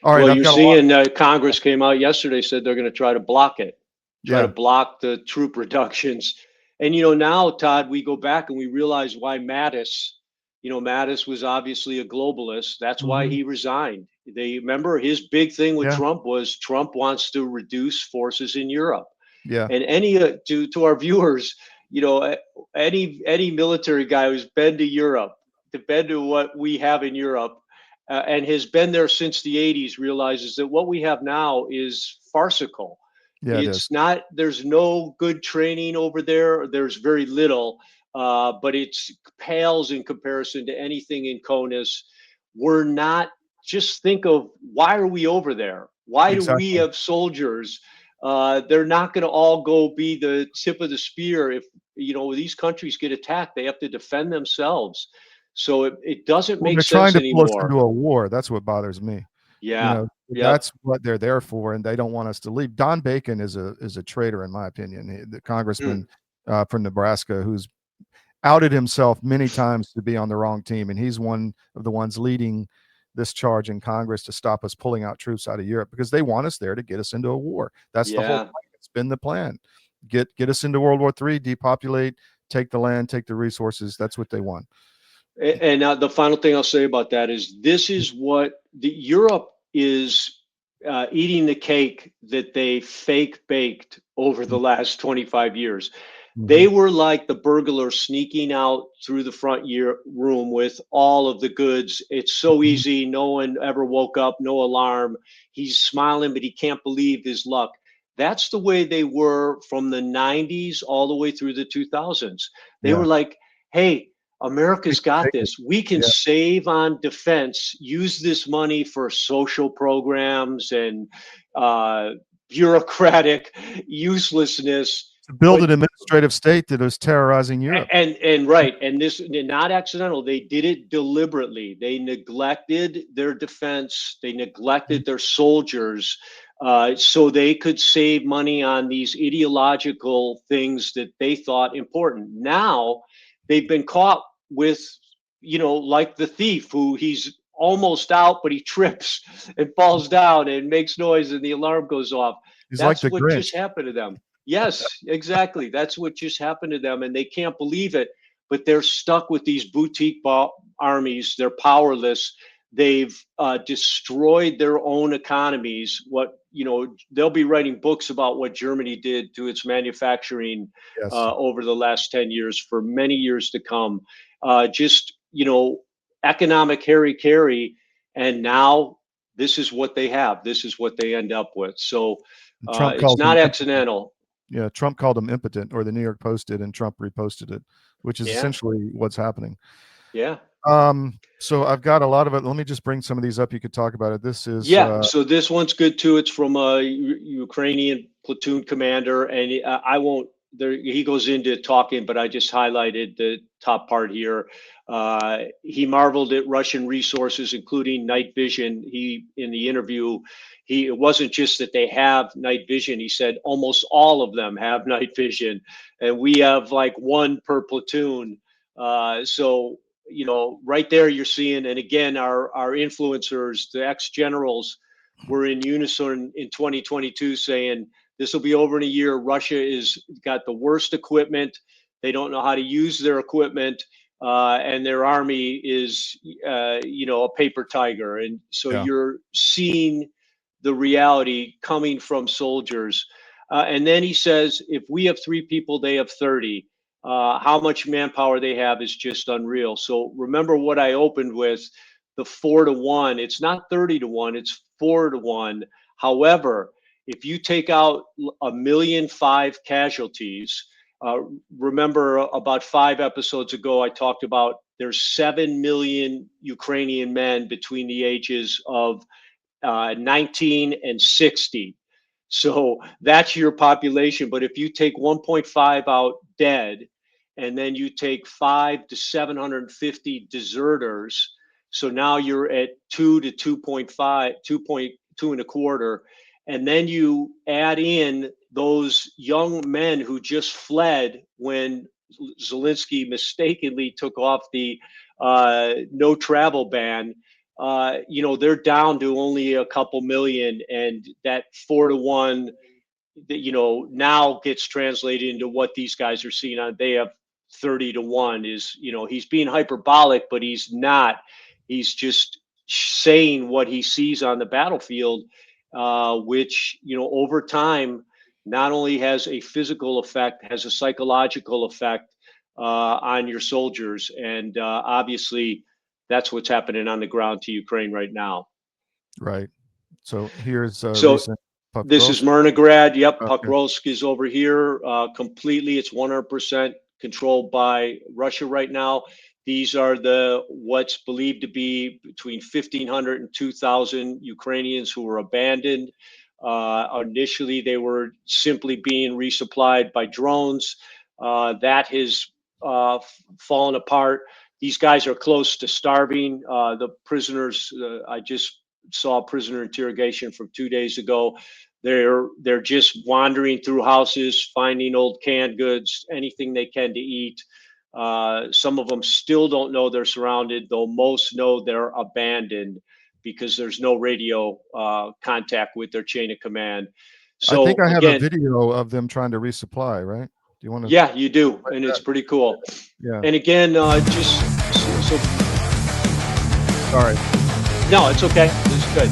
All right. Well, you're seeing Congress came out yesterday, said they're going to try to block it, to block the troop reductions. And, you know, now, Todd, we go back and we realize why Mattis was obviously a globalist. That's why he resigned. They remember his big thing with Trump was Trump wants to reduce forces in Europe. Yeah. And any to our viewers, you know, any military guy who's been to Europe, been to what we have in Europe, and has been there since the 80s, realizes that what we have now is farcical. Yeah, it's not, there's no good training over there. There's very little, but it's pales in comparison to anything in CONUS. We're not, just think of, why are we over there? Why do we have soldiers? They're not going to all go be the tip of the spear. If, you know, these countries get attacked, they have to defend themselves. So it doesn't make sense anymore. They're trying to pull us into a war. That's what bothers me. Yeah, you know, that's what they're there for, and they don't want us to leave. Don Bacon is a traitor, in my opinion. The congressman from Nebraska who's outed himself many times to be on the wrong team, and he's one of the ones leading this charge in Congress to stop us pulling out troops out of Europe because they want us there to get us into a war. That's the whole plan. It's been the plan. Get us into World War III, depopulate, take the land, take the resources. That's what they want. And now the final thing I'll say about that is this is what Europe is eating the cake that they fake baked over the last 25 years. They were like the burglar sneaking out through the front room with all of the goods. It's so easy. No one ever woke up, no alarm. He's smiling, but he can't believe his luck. That's the way they were from the 90s all the way through the 2000s. They were like, hey, America's got this. We can save on defense, use this money for social programs and bureaucratic uselessness. To build an administrative state that was terrorizing Europe. And right. And this is not accidental. They did it deliberately. They neglected their defense. They neglected their soldiers so they could save money on these ideological things that they thought important. Now, they've been caught with, you know, like the thief who he's almost out, but he trips and falls down and makes noise and the alarm goes off. That's like what just happened to them. Yes, exactly. That's what just happened to them. And they can't believe it, but they're stuck with these boutique armies. They're powerless. They've destroyed their own economies. They'll be writing books about what Germany did to its manufacturing over the last 10 years for many years to come. Economic carry. And now this is what they have. This is what they end up with. So it's not accidental. Yeah, Trump called them impotent, or the New York Post did, and Trump reposted it, which is essentially what's happening. Yeah. So I've got a lot of it. Let me just bring some of these up. You could talk about it. This is so this one's good too. It's from a Ukrainian platoon commander, and I won't. He goes into talking, but I just highlighted the top part here. He marveled at Russian resources, including night vision. In the interview, it wasn't just that they have night vision. He said almost all of them have night vision, and we have like one per platoon. So right there you're seeing, and again, our influencers, the ex-generals, were in unison in 2022 saying this will be over in a year. Russia is got the worst equipment. They don't know how to use their equipment, and their army is, a paper tiger. And so you're seeing the reality coming from soldiers. And then he says, if we have 3 people, they have 30. How much manpower they have is just unreal. So remember what I opened with, the 4-to-1. It's not 30-to-1, it's 4-to-1. However, if you take out 1.5 million casualties, remember about 5 episodes ago, I talked about there's 7 million Ukrainian men between the ages of 19 and 60. So that's your population. But if you take 1.5 out dead, and then you take 5 to 750 deserters, so now you're at 2 to 2.5, 2.2 and a quarter. And then you add in those young men who just fled when Zelensky mistakenly took off the no travel ban. They're down to only a couple million, and that 4-to-1 that now gets translated into what these guys are seeing on. They have 30-to-1. Is he's being hyperbolic, but he's not. He's just saying what he sees on the battlefield, which over time not only has a physical effect, has a psychological effect on your soldiers, and obviously that's what's happening on the ground to Ukraine right now. Right. So here's recent this is Myrnograd. Yep, okay. Pokrovsk is over here completely. It's 100% controlled by Russia right now. These are what's believed to be between 1,500 and 2,000 Ukrainians who were abandoned. Initially, they were simply being resupplied by drones. That has fallen apart. These guys are close to starving. The prisoners, I just saw a prisoner interrogation from 2 days ago. They're just wandering through houses, finding old canned goods, anything they can to eat. Some of them still don't know they're surrounded, though most know they're abandoned because there's no radio contact with their chain of command. So I think I have a video of them trying to resupply, right? Do you want to? Yeah, you do, and it's pretty cool. Yeah. And again, just so. All right. No, it's okay. It's good.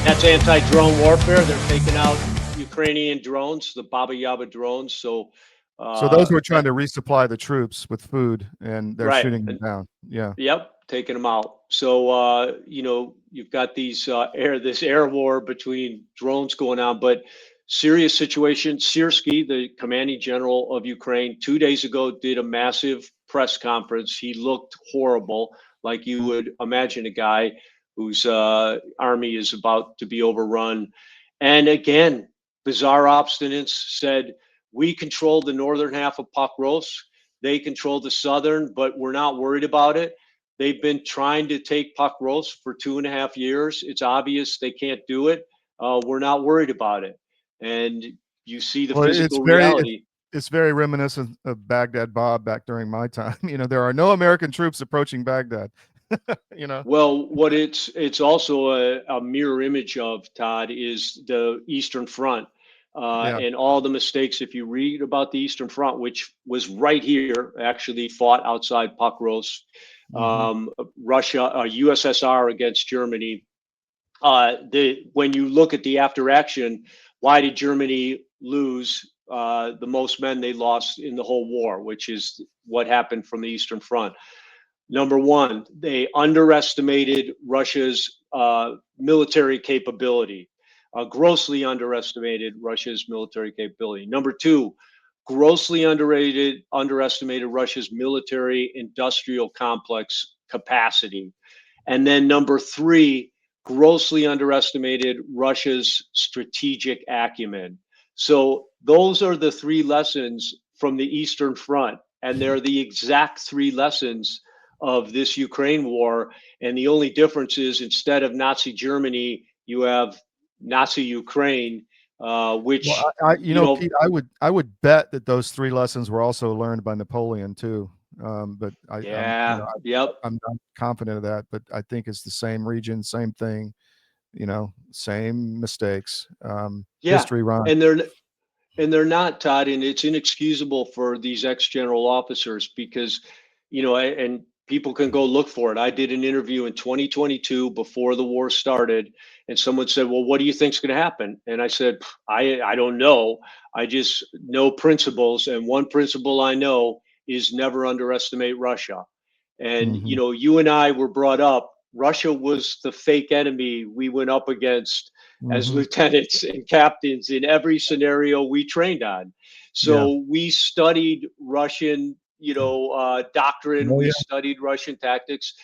That's anti-drone warfare. They're taking out Ukrainian drones, the Baba Yaga drones. So those who are trying to resupply the troops with food, and they're shooting them down. Yeah. Yep, taking them out. So you've got this air war between drones going on, but serious situation. Syrskyi, the commanding general of Ukraine, 2 days ago did a massive press conference. He looked horrible, like you would imagine a guy whose army is about to be overrun. And again, bizarre obstinance, said, we control the northern half of Pokrovsk. They control the southern, but we're not worried about it. They've been trying to take Pokrovsk for 2.5 years. It's obvious they can't do it. We're not worried about it. And you see the physical reality. It's very reminiscent of Baghdad Bob back during my time. There are no American troops approaching Baghdad. Well, what it's also a mirror image of, Todd, is the Eastern Front and all the mistakes. If you read about the Eastern Front, which was right here, actually fought outside Pokrovsk, Russia, USSR against Germany. When you look at the after action, why did Germany lose the most men they lost in the whole war, which is what happened from the Eastern Front? Number one, they underestimated Russia's military capability, grossly underestimated Russia's military capability. Number two, grossly underestimated Russia's military industrial complex capacity. And then number three, grossly underestimated Russia's strategic acumen. So those are the 3 lessons from the Eastern Front, and they're the exact 3 lessons of this Ukraine war. And the only difference is, instead of Nazi Germany, you have Nazi Ukraine, which Well, Pete, I would bet that those 3 lessons were also learned by Napoleon too. But yep. I'm not confident of that, but I think it's the same region, same thing, same mistakes. History rhymes. And they're not, Todd, and it's inexcusable for these ex-general officers because, and people can go look for it. I did an interview in 2022 before the war started, and someone said, "Well, what do you think's going to happen?" And I said, I don't know. I just know principles, and one principle I know is never underestimate Russia. And you and I were brought up. Russia was the fake enemy we went up against as lieutenants and captains in every scenario we trained on. So we studied Russian, doctrine. We studied Russian tactics.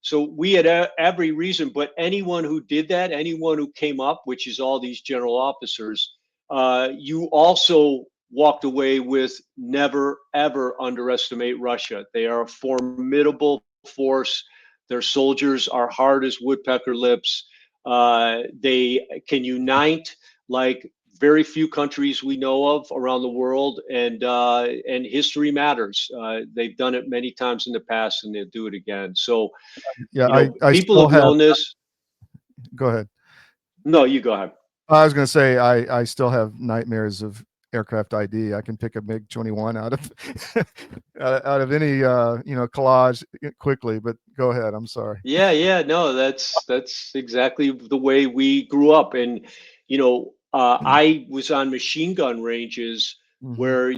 So we had every reason, but anyone who did that, anyone who came up, which is all these general officers, you also walked away with never, ever underestimate Russia. They are a formidable force. Their soldiers are hard as woodpecker lips. They can unite like very few countries we know of around the world, and history matters. They've done it many times in the past, and they'll do it again. So, I people have known this. Go ahead. No, you go ahead. I was going to say I still have nightmares of aircraft ID. I can pick a MiG-21 out of out of any collage quickly. But go ahead. I'm sorry. Yeah. No, that's exactly the way we grew up, and I was on machine gun ranges where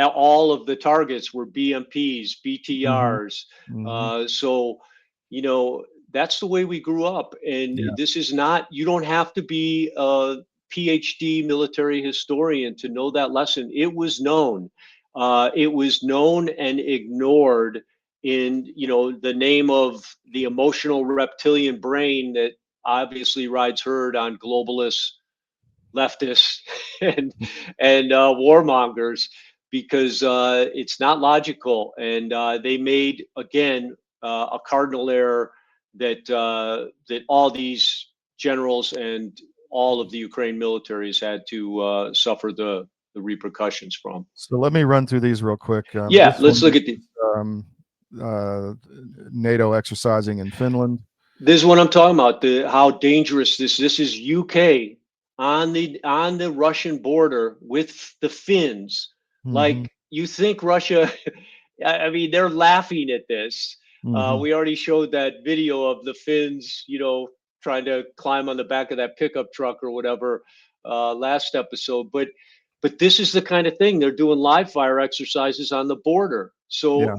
all of the targets were BMPs, BTRs. So that's the way we grew up, and this is not. You don't have to be a PhD military historian to know that lesson. It was known. It was known and ignored in the name of the emotional reptilian brain that obviously rides herd on globalists, leftists, and warmongers, because it's not logical, and they made again a cardinal error that all these generals and all of the Ukraine militaries had to suffer the repercussions from. So let me run through these real quick. Let's look at the NATO exercising in Finland. This is what I'm talking about. How dangerous this is. UK on the Russian border with the Finns. Like, you think Russia? I mean, they're laughing at this. We already showed that video of the Finns, trying to climb on the back of that pickup truck or whatever last episode. But this is the kind of thing they're doing, live fire exercises on the border. So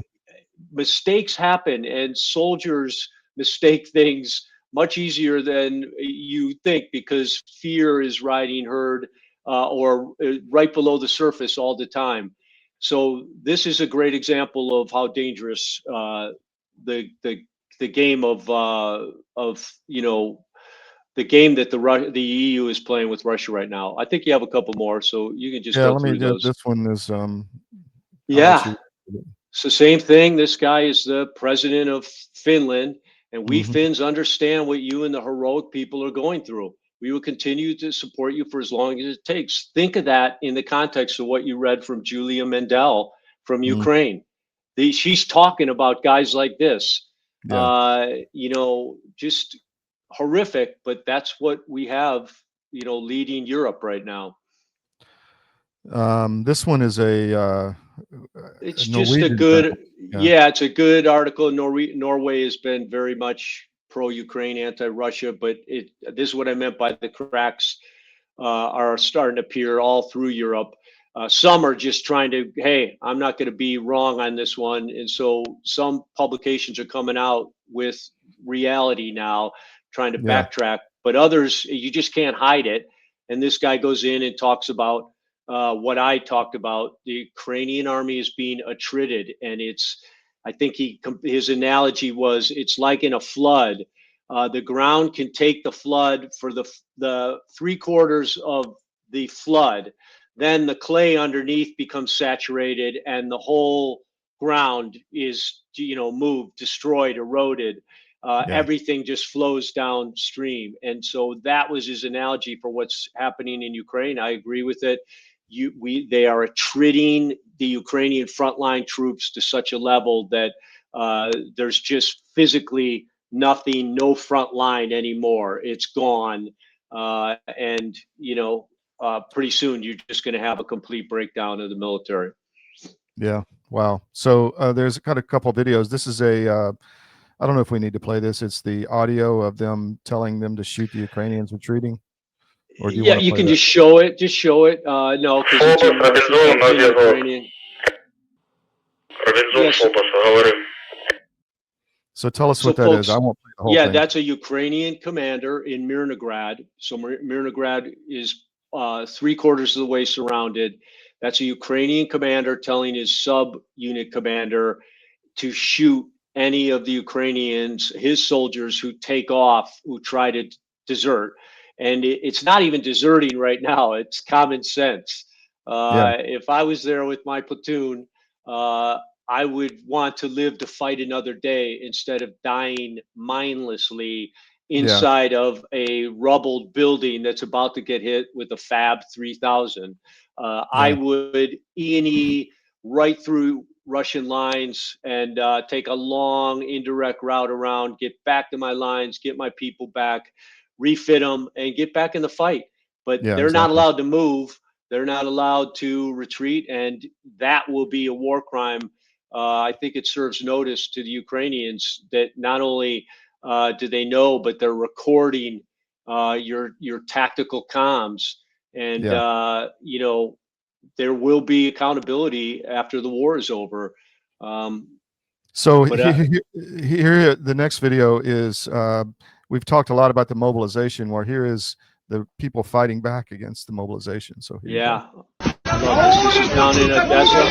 mistakes happen, and soldiers mistake things much easier than you think, because fear is riding herd or right below the surface all the time. So this is a great example of how dangerous the game of the game that the EU is playing with Russia right now. I think you have a couple more, so you can just go through those. This one is So same thing. This guy is the president of Finland, and we Finns understand what you and the heroic people are going through. We will continue to support you for as long as it takes. Think of that in the context of what you read from Julia Mendel from Ukraine. She's talking about guys like this. Just horrific, but that's what we have, leading Europe right now. This one is it's just a good, it's a good article. Norway has been very much pro-Ukraine, anti-Russia, but this is what I meant by the cracks are starting to appear all through Europe. Some are just trying to, hey, I'm not going to be wrong on this one. And so some publications are coming out with reality now, trying to backtrack, but others, you just can't hide it. And this guy goes in and talks about what I talked about. The Ukrainian army is being attrited, and I think his analogy was, it's like in a flood. The ground can take the flood for the 3/4 of the flood. Then the clay underneath becomes saturated, and the whole ground is, moved, destroyed, eroded. everything just flows downstream. And so that was his analogy for what's happening in Ukraine. I agree with it. They are attriting the Ukrainian frontline troops to such a level that there's just physically nothing, no front line anymore. It's gone. And, pretty soon you're just going to have a complete breakdown of the military. Yeah. Wow. So there's got a couple videos. This is I don't know if we need to play this. It's the audio of them telling them to shoot the Ukrainians retreating. Or do you you can just show it. Just show it. No, because it's in Ukrainian. Yes. So tell us what that folks, is. I won't play the whole thing. That's a Ukrainian commander in Mirnograd. So Mirnograd is 3/4 of the way surrounded. That's a Ukrainian commander telling his sub-unit commander to shoot any of the Ukrainians, his soldiers who take off, who try to desert. And it's not even deserting right now. It's common sense. If I was there with my platoon, I would want to live to fight another day instead of dying mindlessly inside of a rubbled building that's about to get hit with a FAB 3000. I would E&E right through Russian lines and take a long indirect route around, get back to my lines, get my people back, refit them, and get back in the fight. But they're not allowed to move. They're not allowed to retreat, and that will be a war crime. I think it serves notice to the Ukrainians that not only do they know, but they're recording your tactical comms, and there will be accountability after the war is over. So here, the next video is we've talked a lot about the mobilization. Where here is the people fighting back against the mobilization. So here you go. This is down in Odessa.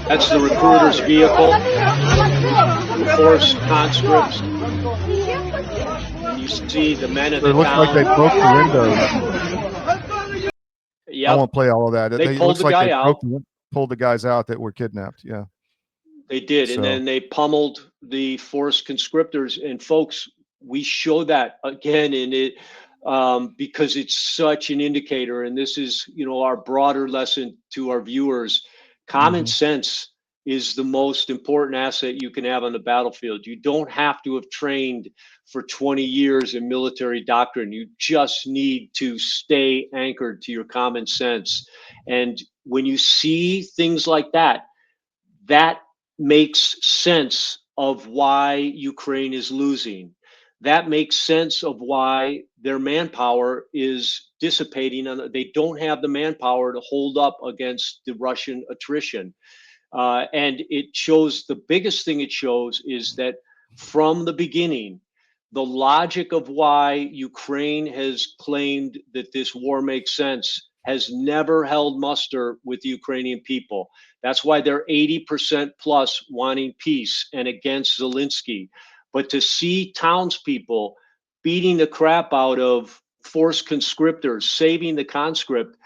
That's the recruiter's vehicle. The force conscripts. And you see the men at the It looks like they broke the windows. Yeah, I won't play all of that. They pulled the guy out. Pulled the guys out that were kidnapped. Yeah, they did, and then they pummeled the force conscriptors. And folks, we show that again in it because it's such an indicator. And this is, our broader lesson to our viewers. Common sense is the most important asset you can have on the battlefield. You don't have to have trained for 20 years in military doctrine. You just need to stay anchored to your common sense. And when you see things like that, that makes sense of why Ukraine is losing. That makes sense of why their manpower is dissipating. They don't have the manpower to hold up against the Russian attrition. And it shows, the biggest thing it shows is that from the beginning, the logic of why Ukraine has claimed that this war makes sense has never held muster with the Ukrainian people. That's why they're 80% plus wanting peace and against Zelensky. But to see townspeople beating the crap out of forced conscriptors, saving the conscript,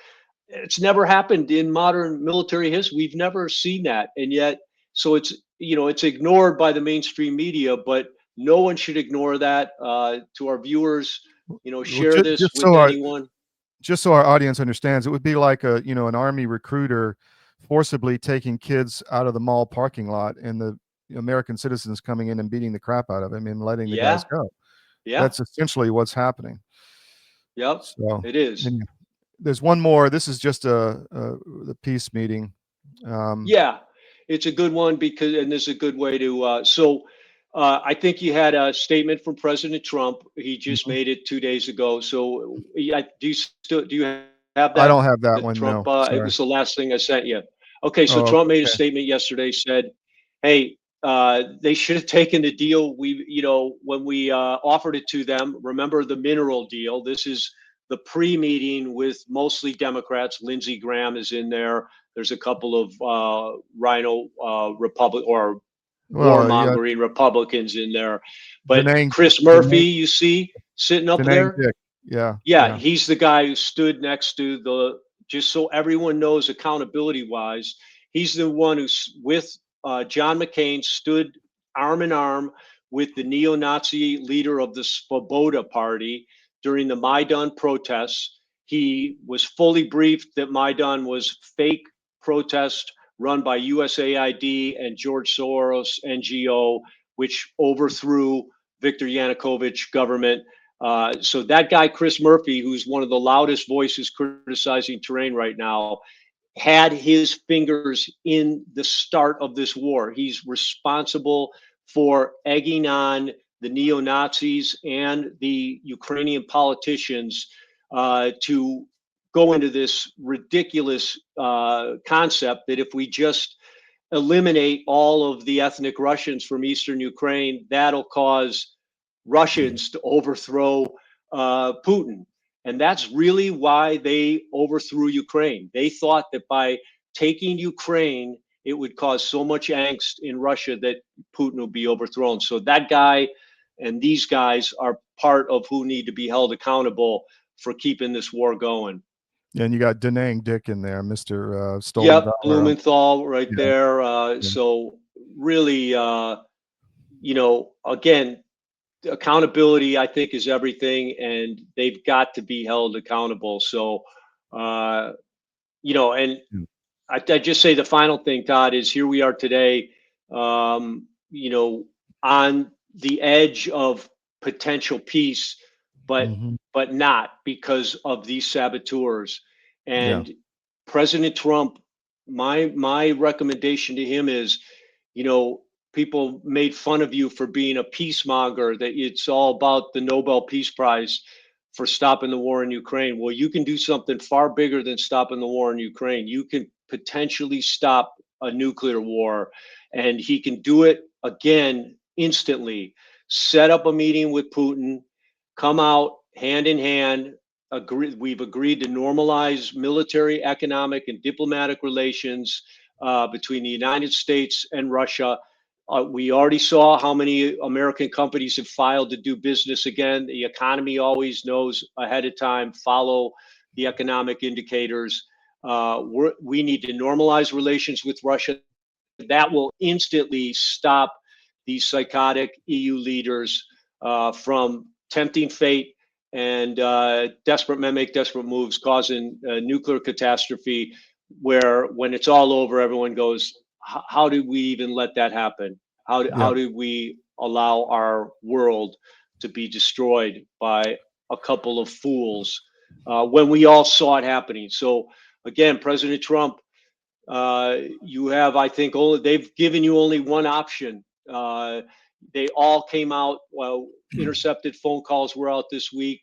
it's never happened in modern military history. We've never seen that. And yet, so it's ignored by the mainstream media, but no one should ignore that. To our viewers, share this with anyone. Just so our audience understands, it would be like an Army recruiter forcibly taking kids out of the mall parking lot and the American citizens coming in and beating the crap out of him and letting the guys go. Yeah. That's essentially what's happening. Yep. So, it is. There's one more. This is just the peace meeting. It's a good one and this is a good way to, I think you had a statement from President Trump. He just made it 2 days ago. So do you have that? I don't have that one. Trump, no. It was the last thing I sent you. Okay. So Trump made a statement yesterday, said, hey, they should have taken the deal. When we offered it to them, remember the mineral deal. This is the pre-meeting with mostly Democrats. Lindsey Graham is in there. There's a couple of Rhino Republic or warmongering Republicans in there. But Chris Murphy, you see, sitting up there. Yeah. He's the guy who stood next to the just so everyone knows accountability wise, he's the one who's with John McCain stood arm in arm with the neo-Nazi leader of the Svoboda party during the Maidan protests. He was fully briefed that Maidan was fake protest run by USAID and George Soros NGO, which overthrew Viktor Yanukovych government. So that guy, Chris Murphy, who's one of the loudest voices criticizing terrain right now, had his fingers in the start of this war. He's responsible for egging on the neo-Nazis and the Ukrainian politicians to go into this ridiculous concept that if we just eliminate all of the ethnic Russians from Eastern Ukraine, that'll cause Russians to overthrow Putin. And that's really why they overthrew Ukraine. They thought that by taking Ukraine, it would cause so much angst in Russia that Putin would be overthrown. So that guy and these guys are part of who need to be held accountable for keeping this war going. Yeah, and you got Da Nang Dick in there, Mr. Stolen Yep, Valor. Blumenthal right there. So really, again, accountability, I think, is everything, and they've got to be held accountable. So, and I just say the final thing, Todd, is here we are today, on the edge of potential peace, but not because of these saboteurs. And President Trump, my recommendation to him is, people made fun of you for being a peacemonger, that it's all about the Nobel Peace Prize for stopping the war in Ukraine. Well, you can do something far bigger than stopping the war in Ukraine. You can potentially stop a nuclear war, and he can do it again instantly. Set up a meeting with Putin, come out hand in hand. We've agreed to normalize military, economic, and diplomatic relations between the United States and Russia. We already saw how many American companies have filed to do business again. The economy always knows ahead of time, follow the economic indicators. We need to normalize relations with Russia. That will instantly stop these psychotic EU leaders from tempting fate and make desperate moves, causing a nuclear catastrophe where when it's all over, everyone goes, how did we even let that happen? How did we allow our world to be destroyed by a couple of fools when we all saw it happening? So again, President Trump, you have, I think, they've given you only one option. They all came out, intercepted phone calls were out this week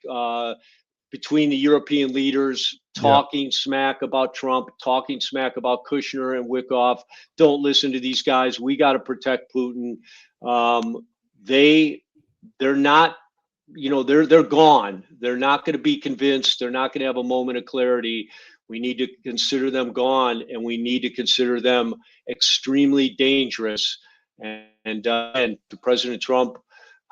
between the European leaders talking smack about Trump, talking smack about Kushner and Wickoff. Don't listen to these guys. We got to protect Putin. They're not, they're gone. They're not going to be convinced. They're not going to have a moment of clarity. We need to consider them gone, and we need to consider them extremely dangerous. And to President Trump,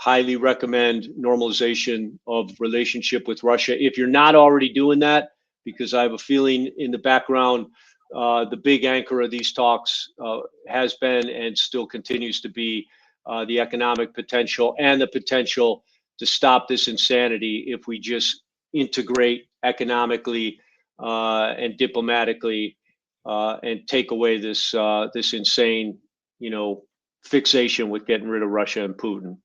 highly recommend normalization of relationship with Russia. If you're not already doing that, because I have a feeling in the background, the big anchor of these talks has been and still continues to be the economic potential and the potential to stop this insanity if we just integrate economically and diplomatically and take away this insane, fixation with getting rid of Russia and Putin.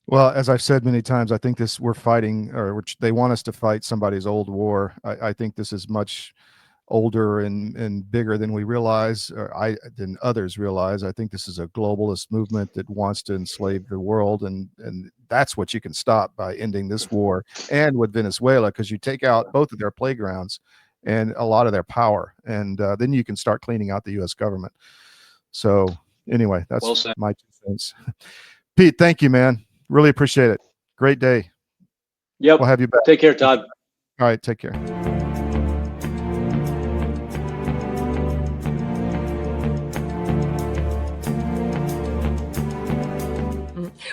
Well, as I've said many times, I think we're fighting, or which they want us to fight somebody's old war. I think this is much older and bigger than we realize, or than others realize. I think this is a globalist movement that wants to enslave the world, and that's what you can stop by ending this war. And with Venezuela, because you take out both of their playgrounds and a lot of their power, and then you can start cleaning out the U.S. government. So anyway, that's my 2 cents. Pete, thank you, man. Really appreciate it. Great day. Yep. We'll have you back. Take care, Todd. All right. Take care.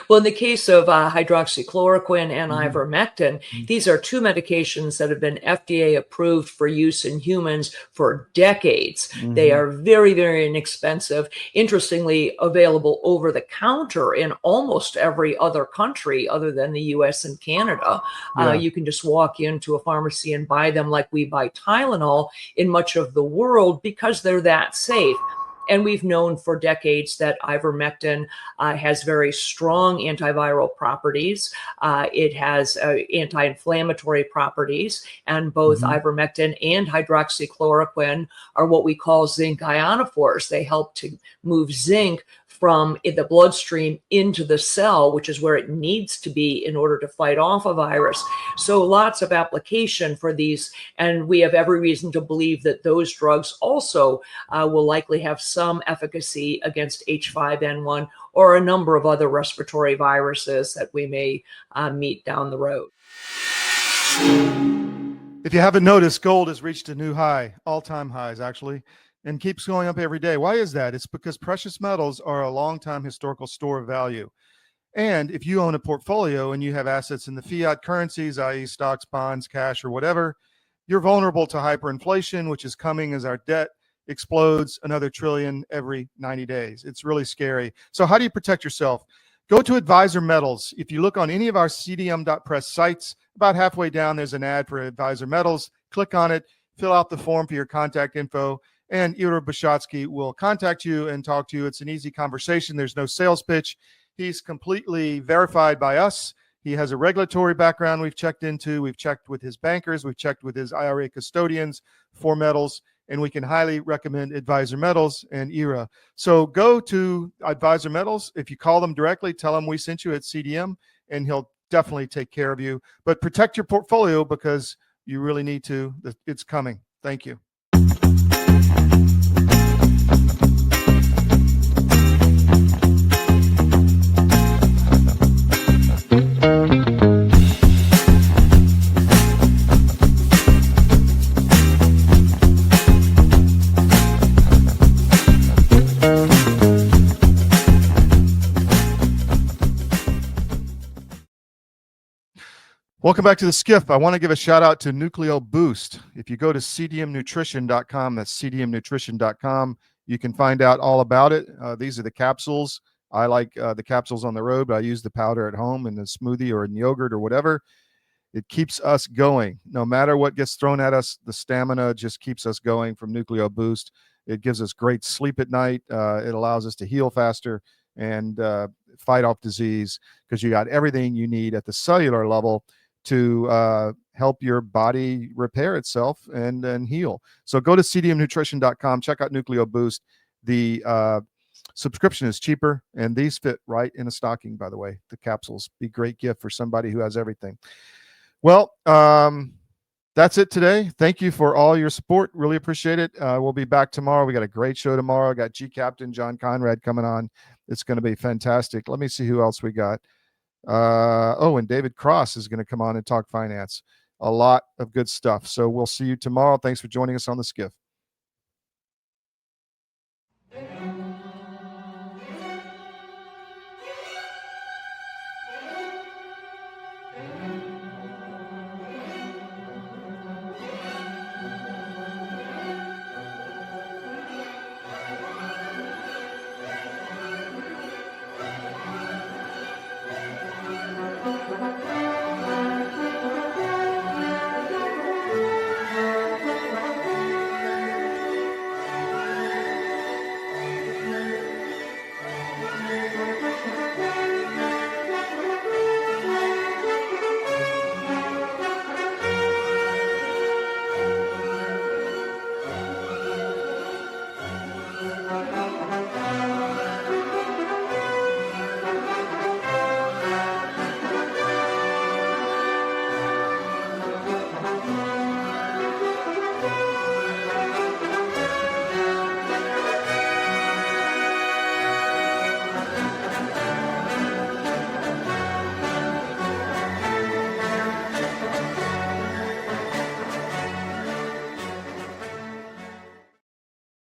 Well, in the case of hydroxychloroquine and ivermectin, these are two medications that have been FDA approved for use in humans for decades. They are very, very inexpensive. Interestingly, available over the counter in almost every other country other than the US and Canada. You can just walk into a pharmacy and buy them like we buy Tylenol in much of the world because they're that safe. And we've known for decades that ivermectin has very strong antiviral properties. It has anti-inflammatory properties, and both ivermectin and hydroxychloroquine are what we call zinc ionophores. They help to move zinc from the bloodstream into the cell, which is where it needs to be in order to fight off a virus. So lots of application for these, and we have every reason to believe that those drugs also will likely have some efficacy against H5N1 or a number of other respiratory viruses that we may meet down the road. If you haven't noticed, gold has reached a new high, all-time highs actually, and keeps going up every day. Why is that? It's because precious metals are a long-time historical store of value. And if you own a portfolio and you have assets in the fiat currencies, i.e. stocks, bonds, cash, or whatever, you're vulnerable to hyperinflation, which is coming as our debt explodes another trillion every 90 days. It's really scary. So how do you protect yourself? Go to Advisor Metals. If you look on any of our cdm.press sites, about halfway down, there's an ad for Advisor Metals. Click on it, fill out the form for your contact info, and Ira Bishotsky will contact you and talk to you. It's an easy conversation. There's no sales pitch. He's completely verified by us. He has a regulatory background we've checked into. We've checked with his bankers. We've checked with his IRA custodians for metals, and we can highly recommend Advisor Metals and IRA. So go to Advisor Metals. If you call them directly, tell them we sent you at CDM, and he'll definitely take care of you. But protect your portfolio because you really need to. It's coming. Thank you. Welcome back to the SCIF. I want to give a shout out to Nucleo Boost. If you go to cdmnutrition.com, that's cdmnutrition.com, you can find out all about it. These are the capsules. I like the capsules on the road, but I use the powder at home in the smoothie or in yogurt or whatever. It keeps us going. No matter what gets thrown at us, the stamina just keeps us going from Nucleo Boost. It gives us great sleep at night. It allows us to heal faster and fight off disease because you got everything you need at the cellular level to help your body repair itself and heal. So go to cdmnutrition.com, check out Nucleo Boost. The subscription is cheaper, and these fit right in a stocking, by the way. The capsules be a great gift for somebody who has everything. Well, that's it today. Thank you for all your support. Really appreciate it. We'll be back tomorrow. We got a great show tomorrow. Got G Captain John Conrad coming on. It's going to be fantastic. Let me see who else we got. And David Cross is going to come on and talk finance. A lot of good stuff. So we'll see you tomorrow. Thanks for joining us on the SCIF.